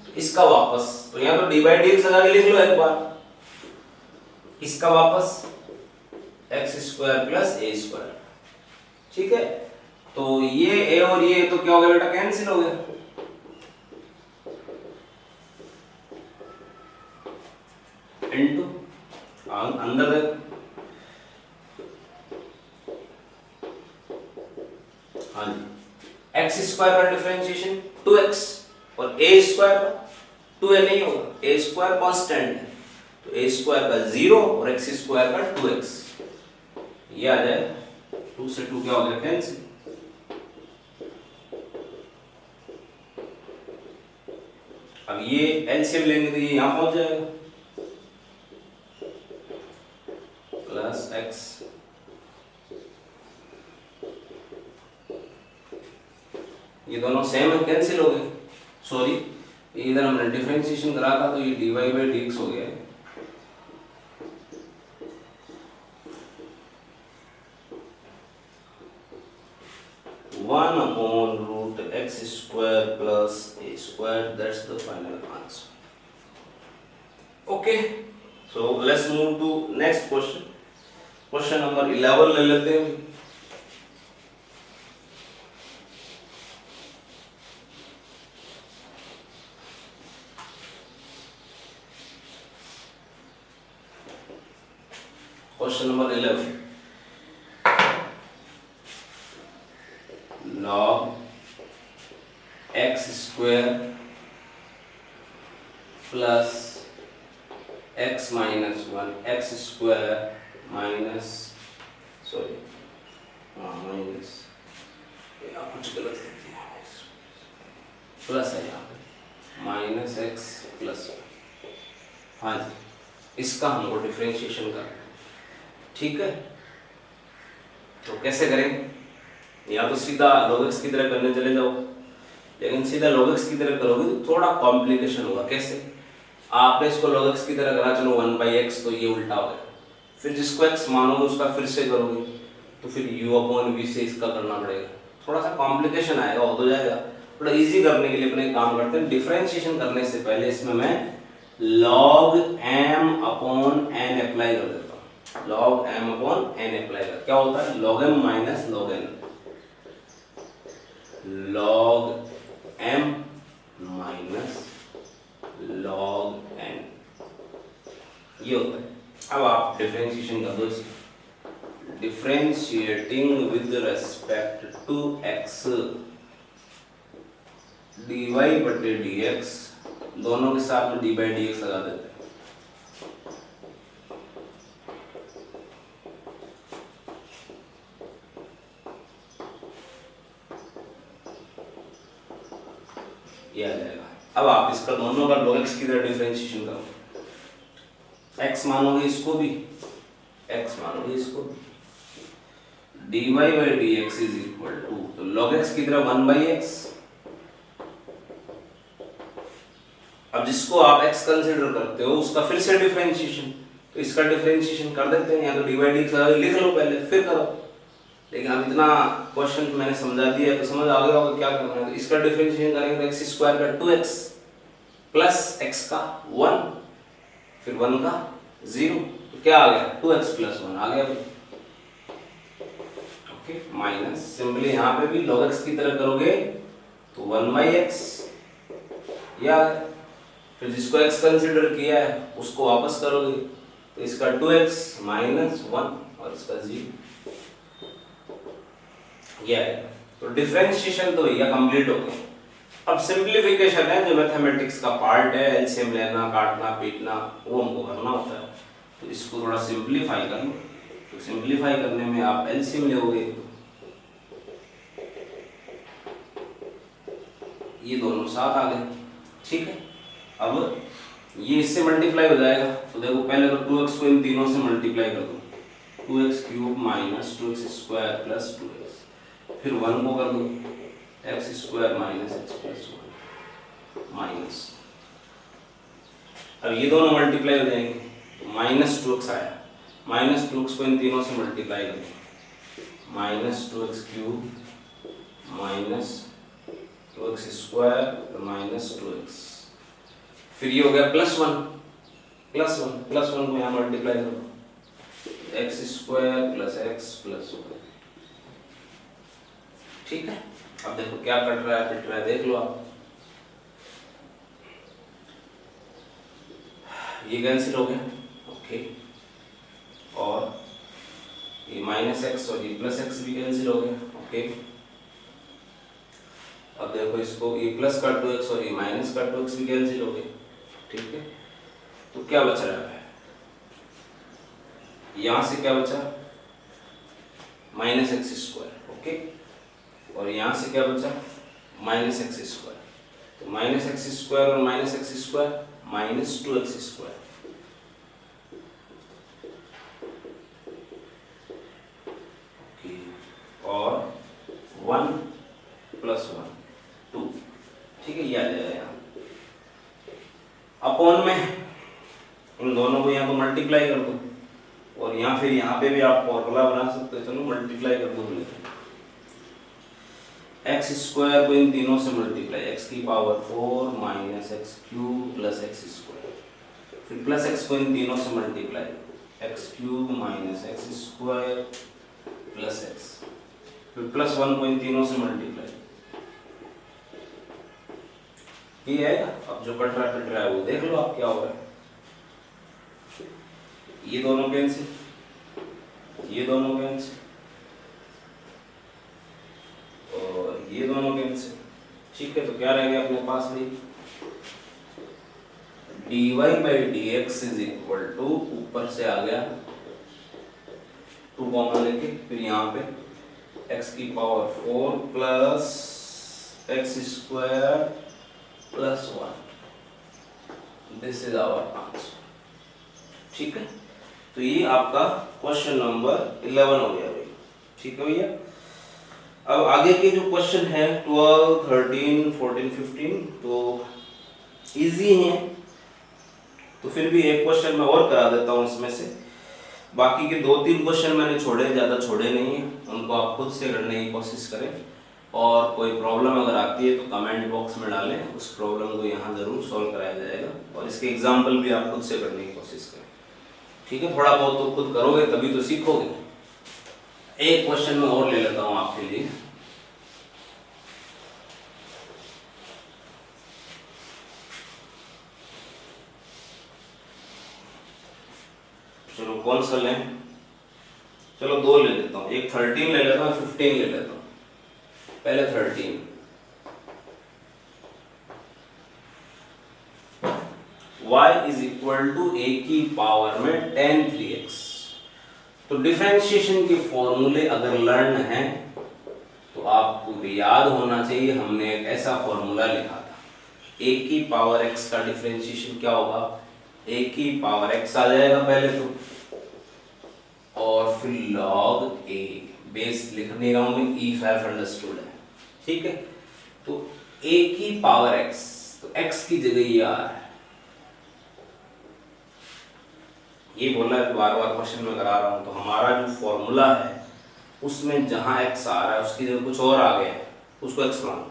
Speaker 1: तो इसका वापस, तो यहां तो d/dx लगा के लिख लो एक बार, इसका वापस x square plus a square. ठीक है, तो ये a और ये तो क्या हो गया बेटा, कैंसिल हो गया। इनटू अंदर देख, हाँ जी, x स्क्वायर का डिफरेंशिएशन 2x और a स्क्वायर का 2a नहीं होगा, a स्क्वायर कांस्टेंट है तो a स्क्वायर का 0 और x स्क्वायर का 2x, ये आ जाए 2 से 2 क्या हो गया कैंसिल। अब ये एलसीएम लेंगे तो ये यहां पहुंच जाएगा प्लस x, ये दोनों सेम है कैंसिल हो गए। सॉरी इधर हमने डिफरेंशिएशन करा था तो ये dy/dx हो गया। (1/√x square plus a square), that's the final answer. Okay, so let's move to next question. Question number 11 ले लेते हैं। Question number 11, log x square plus x minus 1 x square minus minus यहाँ कुछ गलत लिख दिया, प्लस है यहाँ पे माइनस एक्स प्लस, हाँ जी, इसका हमको डिफरेंशिएशन करना है। ठीक है, तो कैसे करेंगे, या तो सीधा log x की तरह करने चले जाओ, लेकिन सीधा log x की तरह करोगे तो थोड़ा कॉम्प्लिकेशन होगा। कैसे, आपने इसको log x की तरह करा, चलो 1/x, तो ये उल्टा हो गया। फिर जिसको x मानोगे उसका फिर से करोगे तो फिर u/v से इसका करना पड़ेगा, थोड़ा सा कॉम्प्लिकेशन आएगा, हो जाएगा। थोड़ा इजी करने के लिए अपने काम करते हैं, डिफरेंशिएशन करने से पहले इसमें मैं log m/n अप्लाई कर देता हूँ। log m/n अप्लाई कर, क्या होता है log m minus log n, log m minus log n, ये होता है। अब आप डिफरेंशिएशन कर दो इसकी, differentiating with respect to x, dy/dx, दोनों के साथ में d/dx लगा देते हैं। ये आ जाएगा। अब आप इसका दोनों का log x की तरह डिफरेंशिएशन करो, x मानोगे इसको भी, x मानोगे इसको भी, dy/dx इज इक्वल टू, तो log x की तरह 1/x। अब जिसको आप x कंसीडर करते हो उसका फिर से डिफरेंशिएशन, तो इसका डिफरेंशिएशन कर देते हैं, या तो dy/dx लिख लो पहले फिर करो, लेकिन अब इतना क्वेश्चन मैंने समझा दिया है तो समझ आ गया होगा क्या करना है। तो इसका डिफरेंशिएशन करेंगे तो एक्स स्क्वायर का 2x प्लस एक्स का 1 फिर 1 का 0, तो क्या आ गया 2x प्लस 1 आ गया। ओके, माइनस सिंपली यहाँ पे भी log x की तरह करोगे तो 1/x, या फिर जिसको x कंसीडर किया है उसको वापस करोगे तो इसका 2x माइनस 1 और इसका 0 ये आएगा। तो डिफरेंशिएशन तो भैया कंप्लीट हो गया। अब सिंप्लीफिकेशन है जो मैथमेटिक्स का पार्ट है, एलसीएम लेना, काटना, पीटना, वो हमको करना होता है। तो इसको थोड़ा सिंप्लीफाई कर लो। तो सिंप्लीफाई करने में आप एलसीएम लोगे, ये दोनों साथ आ गए, ठीक है। अब ये इससे मल्टीप्लाई हो जाएगा तो देखो पहले तो 2x को इन तीनों से मल्टीप्लाई कर दो, 2x cube minus 2x square plus 2x, फिर 1 को कर दो x square minus x plus 1 minus, अब ये दोनों मल्टीप्लाई हो जाएंगे तो माइनस 2x आया, माइनस 2x को इन तीनों से मल्टीप्लाई कर दो, minus 2x cube minus 2x square minus 2x, फिर ये हो गया प्लस 1 को यहाँ मल्टीप्लाई करो, x square plus x plus 1, ठीक है। अब देखो क्या कट रहा है, पिट रहा है, देख लो आप, ये कैंसिल हो गया, ओके, और ये माइनस एक्स और ये प्लस एक्स भी कैंसिल हो गया, ओके। अब देखो इसको ये प्लस का 2x और ये माइनस का 2x भी कैंसिल हो गए, ठीक है। तो क्या बच रहा है, यहां से क्या बचा माइनस एक्स स्क्वायर, ओके, और यहां से क्या बचा माइनस एक्स स्क्वायर, तो माइनस एक्स स्क्वायर और minus x square minus 2x square, okay, और 1 प्लस 1 2, ठीक है, ये आ जाएगा यहाँ अपॉन में, इन दोनों को यहाँ को मल्टीप्लाई कर दो, और यहाँ फिर यहाँ पे भी आप फॉर्मूला बना सकते हो, चलो मल्टीप्लाई कर दो, एक्स स्क्वायर को इन तीनों से मल्टीप्लाई, एक्स की power 4 minus x cube plus x square, फिर प्लस एक्स को इन तीनों से multiply, x cube minus x square plus x, फिर प्लस 1 को इन तीनों से मल्टीप्लाई, ये आएगा। अब जो कट रहा पिट रहा है वो देख लो आप क्या हो रहा है, ये दोनों कैंसिल, ये दोनों कैंसिल और ये दोनों कैंसिल, ठीक है। तो क्या रह गया अपने पास भी dy/dx इज इक्वल टू, ऊपर से आ गया 2 कॉमन लेके, फिर यहाँ पे x की power 4 plus x square plus 1, this is our answer, ठीक है। तो ये आपका क्वेश्चन नंबर 11 हो गया भाई, ठीक है भैया। अब आगे के जो क्वेश्चन है 12, 13, 14, 15 तो इजी हैं, तो फिर भी एक क्वेश्चन मैं और करा देता हूँ इसमें से, बाकी के 2-3 क्वेश्चन मैंने छोड़े, ज़्यादा छोड़े नहीं हैं, उनको आप खुद से करने की कोशिश करें, और कोई प्रॉब्लम अगर आती है तो कमेंट बॉक्स में डालें, उस प्रॉब्लम को यहाँ ज़रूर सॉल्व कराया जाएगा, और इसके एग्जाम्पल भी आप खुद से करने की कोशिश करें, ठीक है। थोड़ा बहुत तो खुद करोगे तभी तो सीखोगे। एक क्वेश्चन मैं और ले लेता हूँ आपके लिए, चलो कौन सा लें, चलो 2 ले लेता हूँ, एक 13 ले लेता हूँ, 15 ले लेता हूँ। पहले 13, y is equal to a की पावर में tan 3x। तो डिफरेंशिएशन के फॉर्मूले अगर लर्न है तो आपको याद होना चाहिए, हमने एक ऐसा फॉर्मूला लिखा था, a की पावर x का डिफरेंशिएशन क्या होगा, a की पावर x आ जाएगा पहले तो, और फिर log a, बेस लिखने का हूं E5 अंडरस्टूड है, ठीक है। तो a की पावर x, तो x की जगह ये आ रहा है, ये बोला बार बार क्वेश्चन में करा रहा हूं, तो हमारा जो फॉर्मूला है उसमें जहां x आ रहा है उसकी जगह कुछ और आ गया है, उसको x मानो।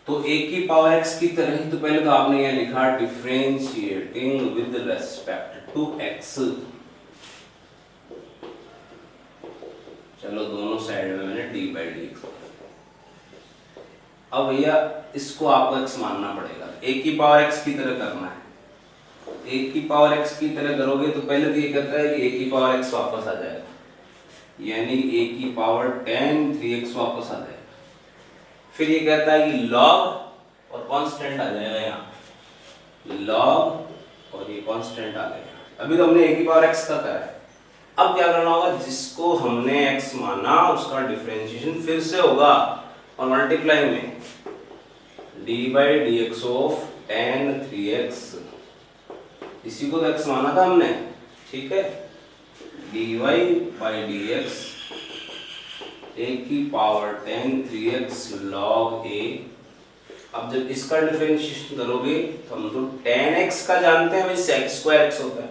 Speaker 1: तो a की पावर x की तरह ही, तो पहले तो आपने यह लिखा differentiating with respect to x। चलो दोनों साइड में मैंने डी बाई डी एक्स। अब भैया इसको आपको x मानना पड़ेगा, a की पावर x की तरह करना है। a की पावर x की तरह करोगे तो पहले तो ये कहता है कि a की पावर x वापस आ जाएगा, यानी a की पावर tan 3x वापस आ जाएगा। फिर ये कहता है कि log और कांस्टेंट आ जाएगा, यहाँ log और ये कांस्टेंट आ जाएगा। अभी तो हमने a की पावर x का करा है, अब क्या करना होगा, जिसको हमने x माना उसका डिफरेंशिएशन फिर से होगा और मल्टीप्लाई में d by d x of tan 3x, इसी को तो x माना था हमने, ठीक है, dy by d x a की power tan 3x log a। अब जब इसका डिफरेंशिएशन करोगे तो हम तो tan x का जानते हैं, भाई sec स्क्वायर x होता है,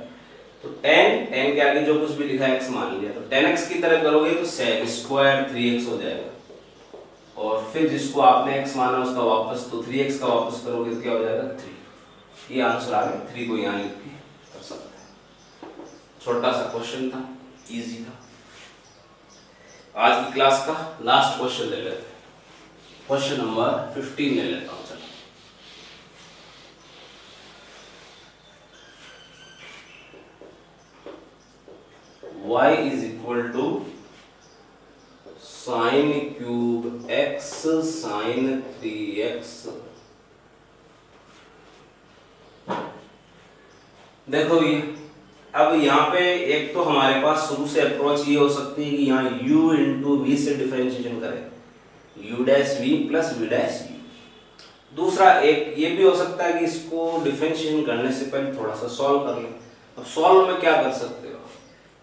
Speaker 1: तो tan के आगे जो कुछ भी लिखा है x मान लिया, तो tan x की तरह करोगे तो sec स्क्वायर 3x हो जाएगा, और फिर जिसको आपने x माना उसका वापस, तो 3x का वापस करोगे तो क्या हो जाएगा 3। ये आंसर आ गया, 3 को यहाँ लिख के कर सकते हैं। छोटा सा क्वेश्चन था, इजी था। आज की क्लास का लास्ट क्वेश्चन ले लेते हैं, क्वेश्चन नंबर 15 ले लेता हूँ। चलो y is equal to sine cube x sine 3x। देखो ये, अब यहाँ पे एक तो हमारे पास शुरू से अप्रोच ये हो सकती है कि यहाँ u इंटू वी से डिफरेंशिएशन करें, u dash v plus v dash u। दूसरा एक ये भी हो सकता है कि इसको डिफरेंशिएशन करने से पहले थोड़ा सा सॉल्व कर लें। अब सॉल्व में क्या कर सकते हो,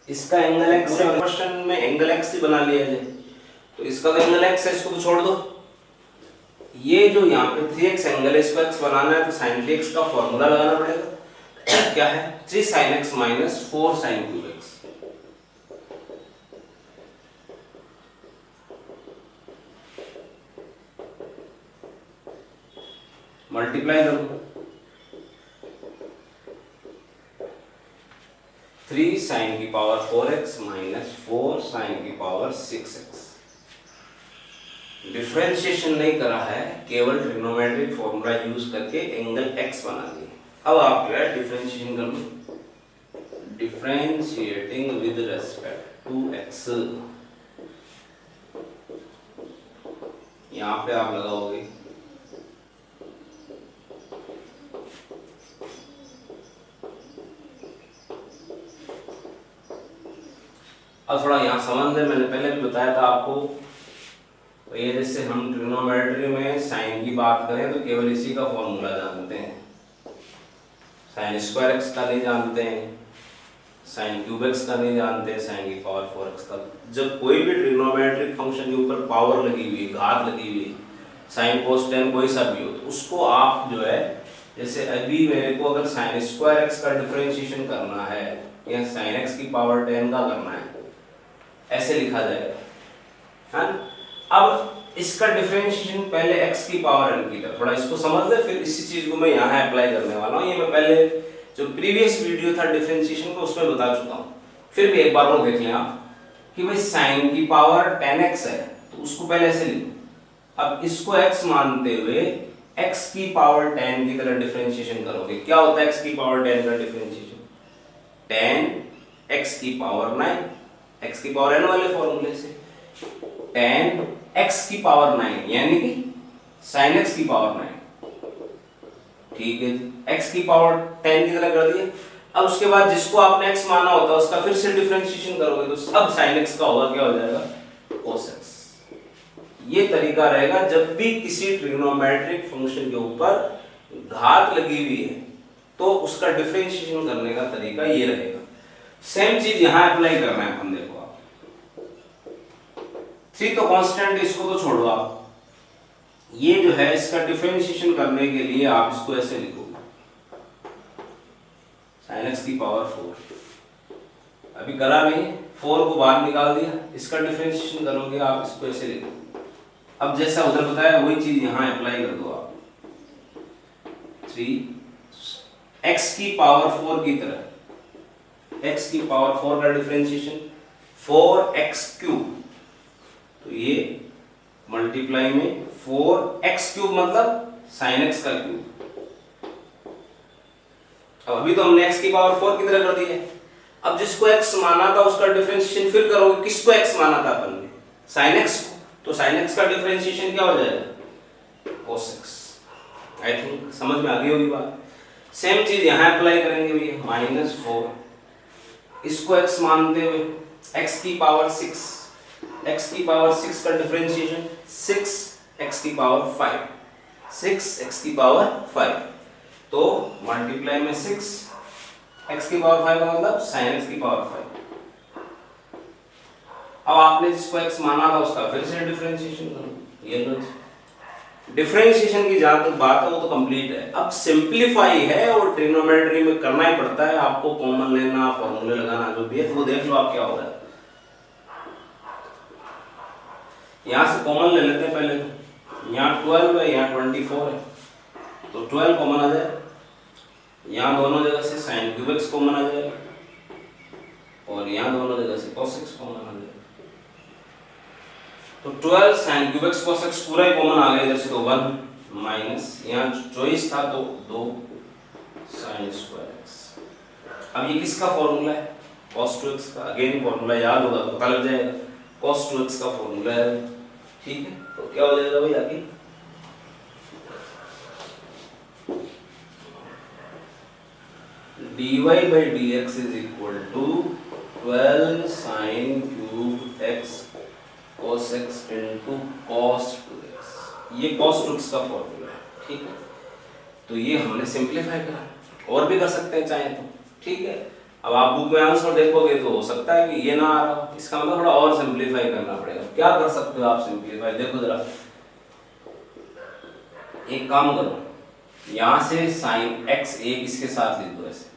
Speaker 1: इसका एंगल x है, क्वेश्चन में एंगल x ही बना लिया जाए, तो इसका तो एंगल x है, इसको तो छोड़ दो। ये जो यहाँ पे 3x एंगल है, इसको x बनाना है तो sin 3x का फॉर्मूला लगाना पड़ेगा, क्या है 3 sin x minus 4 sin cube x। Multiply करो, 3 sin की पावर 4x माइनस 4 sin की पावर 6x। डिफरेंशिएशन नहीं करा है, केवल ट्रिग्नोमेट्रिक फॉर्मूला यूज करके एंगल x बना दिए। अब आप जो है डिफरेंशिएशन कर लो, differentiating with respect to x, यहाँ पे आप लगाओगे अब थोड़ा यहाँ समझ लें, मैंने पहले भी बताया था आपको, तो ये जैसे हम ट्रिग्नोमेट्री में साइन की बात करें तो केवल इसी का फॉर्मूला जानते हैं, साइन स्क्वायर एक्स का नहीं जानते हैं, साइन क्यूब एक्स का नहीं जानते, साइन की पावर 4x का। जब कोई भी ट्रिग्नोमेट्रिक फंक्शन के ऊपर पावर लगी हुई है, घात लगी हुई है, साइन कोस टेन कोई सा भी हो, तो उसको आप जो है, जैसे अभी मेरे को अगर साइन स्क्वायर एक्स का डिफरेंशिएशन करना है या साइन एक्स की पावर 10 का करना है, ऐसे लिखा जाएगा, है। अब इसका डिफरेंशिएशन पहले x की पावर n की तरह, थोड़ा इसको समझ ले, फिर इसी चीज को मैं यहाँ अप्लाई करने वाला हूँ। ये मैं पहले जो प्रीवियस वीडियो था डिफरेंशिएशन का उसमें बता चुका हूँ, फिर भी एक बार और देख लें आप कि भाई साइन की पावर 10x है तो उसको पहले ऐसे लिखो। अब इसको x मानते हुए x की पावर 10 की तरह डिफरेंशिएशन करोगे, क्या होता है x की पावर 10 का डिफरेंशिएशन, 10 x की पावर 9, x की पावर n वाले फॉर्मूले से 10 x की पावर 9 यानी कि sin x की पावर 9, ठीक है जी, x की पावर 10 की तरह कर दिए। अब उसके बाद जिसको आपने x माना होता है उसका फिर से डिफरेंशिएशन करोगे तो अब sin x का होगा, क्या हो जाएगा cos x। ये तरीका रहेगा जब भी किसी ट्रिग्नोमेट्रिक फंक्शन के ऊपर घात लगी हुई है तो उसका डिफरेंशिएशन करने का तरीका ये रहेगा। सेम चीज यहां अप्लाई करना है अपन, देखो आप 3 तो कांस्टेंट, इसको तो छोड़ो आप, ये जो है इसका डिफरेंशिएशन करने के लिए आप इसको ऐसे लिखोगे sin x की पावर 4 अभी करा नहीं, 4 को बाहर निकाल दिया, इसका डिफरेंशिएशन करोगे आप, इसको ऐसे लिखो। अब जैसा उधर बताया वही चीज यहाँ अप्लाई कर दो आप। 3x की पावर 4 की तरह, x की पावर 4 का डिफरेंशिएशन 4x क्यूब, तो ये मल्टीप्लाई में 4x क्यूब मतलब sin x का क्यूब। अब अभी तो हमने x की पावर 4 की तरह कर दी है। अब जिसको x माना था उसका डिफरेंशिएशन फिर करोगे, किसको x माना था अपन ने? sin x को, तो sin x का डिफरेंशिएशन क्या हो जाएगा? cos x। आई थिंक समझ में आ गई होगी बात। सेम चीज यहाँ अप्लाई करेंगे भैया, -4 इसको x मानते हुए x की पावर 6, x की पावर 6 का डिफरेंशिएशन 6x की पावर 5, 6x की पावर 5, तो मल्टीप्लाई में 6x की पावर 5 का मतलब sin x की पावर 5। अब आपने जिसको x माना था उसका फिर से डिफरेंशिएशन करो। ये लो, डिफरेंशिएशन की जहां तक बात है वो तो कंप्लीट है। अब सिंपलीफाई है और ट्रिग्नोमेट्री में करना ही पड़ता है आपको, कॉमन लेना, फॉर्मूले लगाना जो भी है, तो वो देख लो आप क्या होगा। यहां से कॉमन ले लेते हैं पहले, तो यहाँ 12 है, यहाँ 24 है, तो 12 कॉमन आ जाए, यहाँ दोनों जगह से sin क्यूब x कॉमन आ जाएगा, और यहाँ दोनों जगह से cos x कॉमन आ जाएगा। तो 12 sin cube x cos x पूरा ही कॉमन आ गया इधर से, तो 1 माइनस यहाँ चॉइस था तो 2 sin स्क्वायर x। अब ये किसका फॉर्मूला है? cos 2x का। अगेन फॉर्मूला याद होगा तो पता लग जाएगा, cos 2x का फॉर्मूला है, ठीक है। तो क्या हो जाएगा भाई आगे? dy by dx is equal to 12 sin cube x cos x into cos 2x। ये cos 2x का फॉर्मूला है, ठीक है। तो ये हमने सिंपलीफाई करा, और भी कर सकते हैं चाहे तो, ठीक है। अब आप बुक में आंसर देखोगे तो हो सकता है कि ये ना आ रहा हो, इसका मतलब थोड़ा और सिंपलीफाई करना पड़ेगा। क्या कर सकते हो आप सिंपलीफाई? देखो जरा, एक काम करो, यहां से sin x एक इसके साथ लिख दो, ऐसे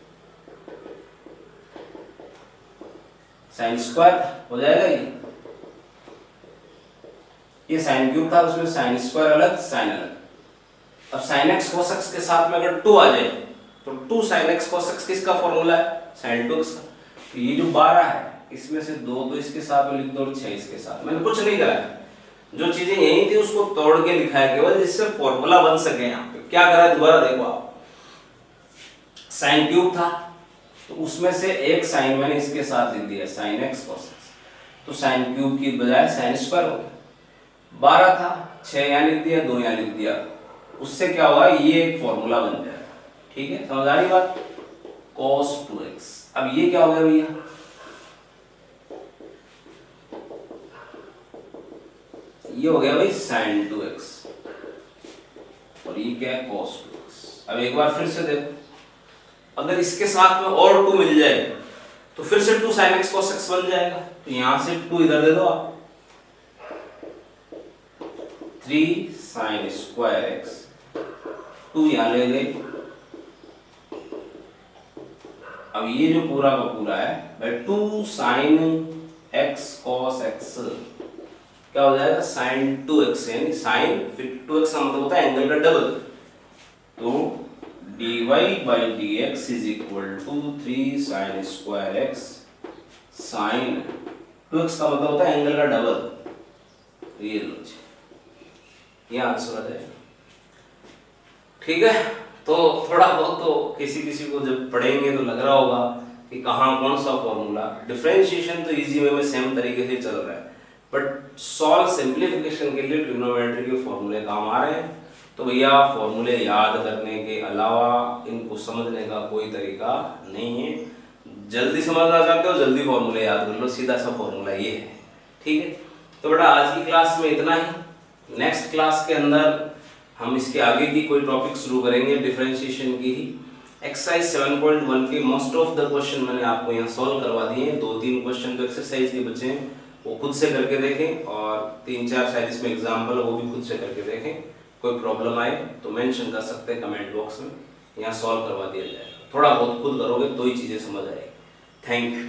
Speaker 1: sin स्क्वायर हो जाएगा। ये sin क्यूब था, उसमें sin स्क्वायर अलग, sin अलग। अब sin x cos x के साथ में अगर 2 आ जाए तो 2 sin x cos x किसका फॉर्मूला है? sin 2x का। तो ये जो 12 है इसमें से 2 तो इसके साथ में लिख दो और 6 इसके साथ। मैंने कुछ नहीं करा है, जो चीजें यही थी उसको तोड़ के लिखा है केवल, जिससे फॉर्मूला बन सके। यहाँ पे क्या करा है दोबारा देखो आप, sin क्यूब था तो उसमें से एक sin मैंने इसके साथ लिख दिया sin x cos x, तो sin क्यूब की बजाय sin स्क्वायर हो गया। 12 था, 6 यहाँ लिख दिया, 2 यहाँ लिख दिया, उससे क्या होगा, ये एक फॉर्मूला बन जाएगा, ठीक है। समझ आ रही बात? cos 2x। अब ये क्या हो गया भैया? ये हो गया भाई sin 2x, और ये क्या है? cos 2x। अब एक बार फिर से देखो, अगर इसके साथ में और 2 मिल जाए तो फिर से 2 sin x cos x बन जाएगा, तो यहां से 2 इधर दे दो आप, 3 sin स्क्वायर x, 2 यहां ले गए। अब ये जो पूरा का पूरा है भाई 2 sin x cos x क्या हो जाएगा? sin 2x, यानी sin फिर 2x का मतलब होता है एंगल का डबल, तो dy by dx is equal to 3 sin square x sin 2x का मतलब होता है एंगल का डबल। ये लो, ये आंसर आ जाएगा, ठीक है। तो थोड़ा बहुत तो किसी किसी को जब पढ़ेंगे तो लग रहा होगा कि कहाँ कौन सा फॉर्मूला। डिफरेंशिएशन तो इजी वे में सेम तरीके से चल रहा है, बट सॉल्व सिंप्लीफिकेशन के लिए ट्रिग्नोमेट्री के फॉर्मूले काम आ रहे हैं। तो भैया फॉर्मूले याद करने के अलावा इनको समझने का कोई तरीका नहीं है। जल्दी समझना चाहते हो जल्दी फॉर्मूले याद कर लो, सीधा सा फॉर्मूला ये है, ठीक है। तो बेटा आज की क्लास में इतना ही। नेक्स्ट क्लास के अंदर हम इसके आगे की कोई टॉपिक शुरू करेंगे डिफरेंशिएशन की ही। एक्सरसाइज 7.1 के मोस्ट ऑफ द क्वेश्चन मैंने आपको यहाँ सॉल्व करवा दिए हैं। 2-3 क्वेश्चन तो एक्सरसाइज के बच्चे हैं वो खुद से करके देखें, और 3-4 शायद इसमें एग्जाम्पल वो भी खुद से करके देखें। कोई प्रॉब्लम आए तो मेंशन कर सकते हैं कमेंट बॉक्स में, यहाँ सॉल्व करवा दिया जाएगा। थोड़ा बहुत खुद करोगे तो ही चीज़ें समझ आएगी। Thank you.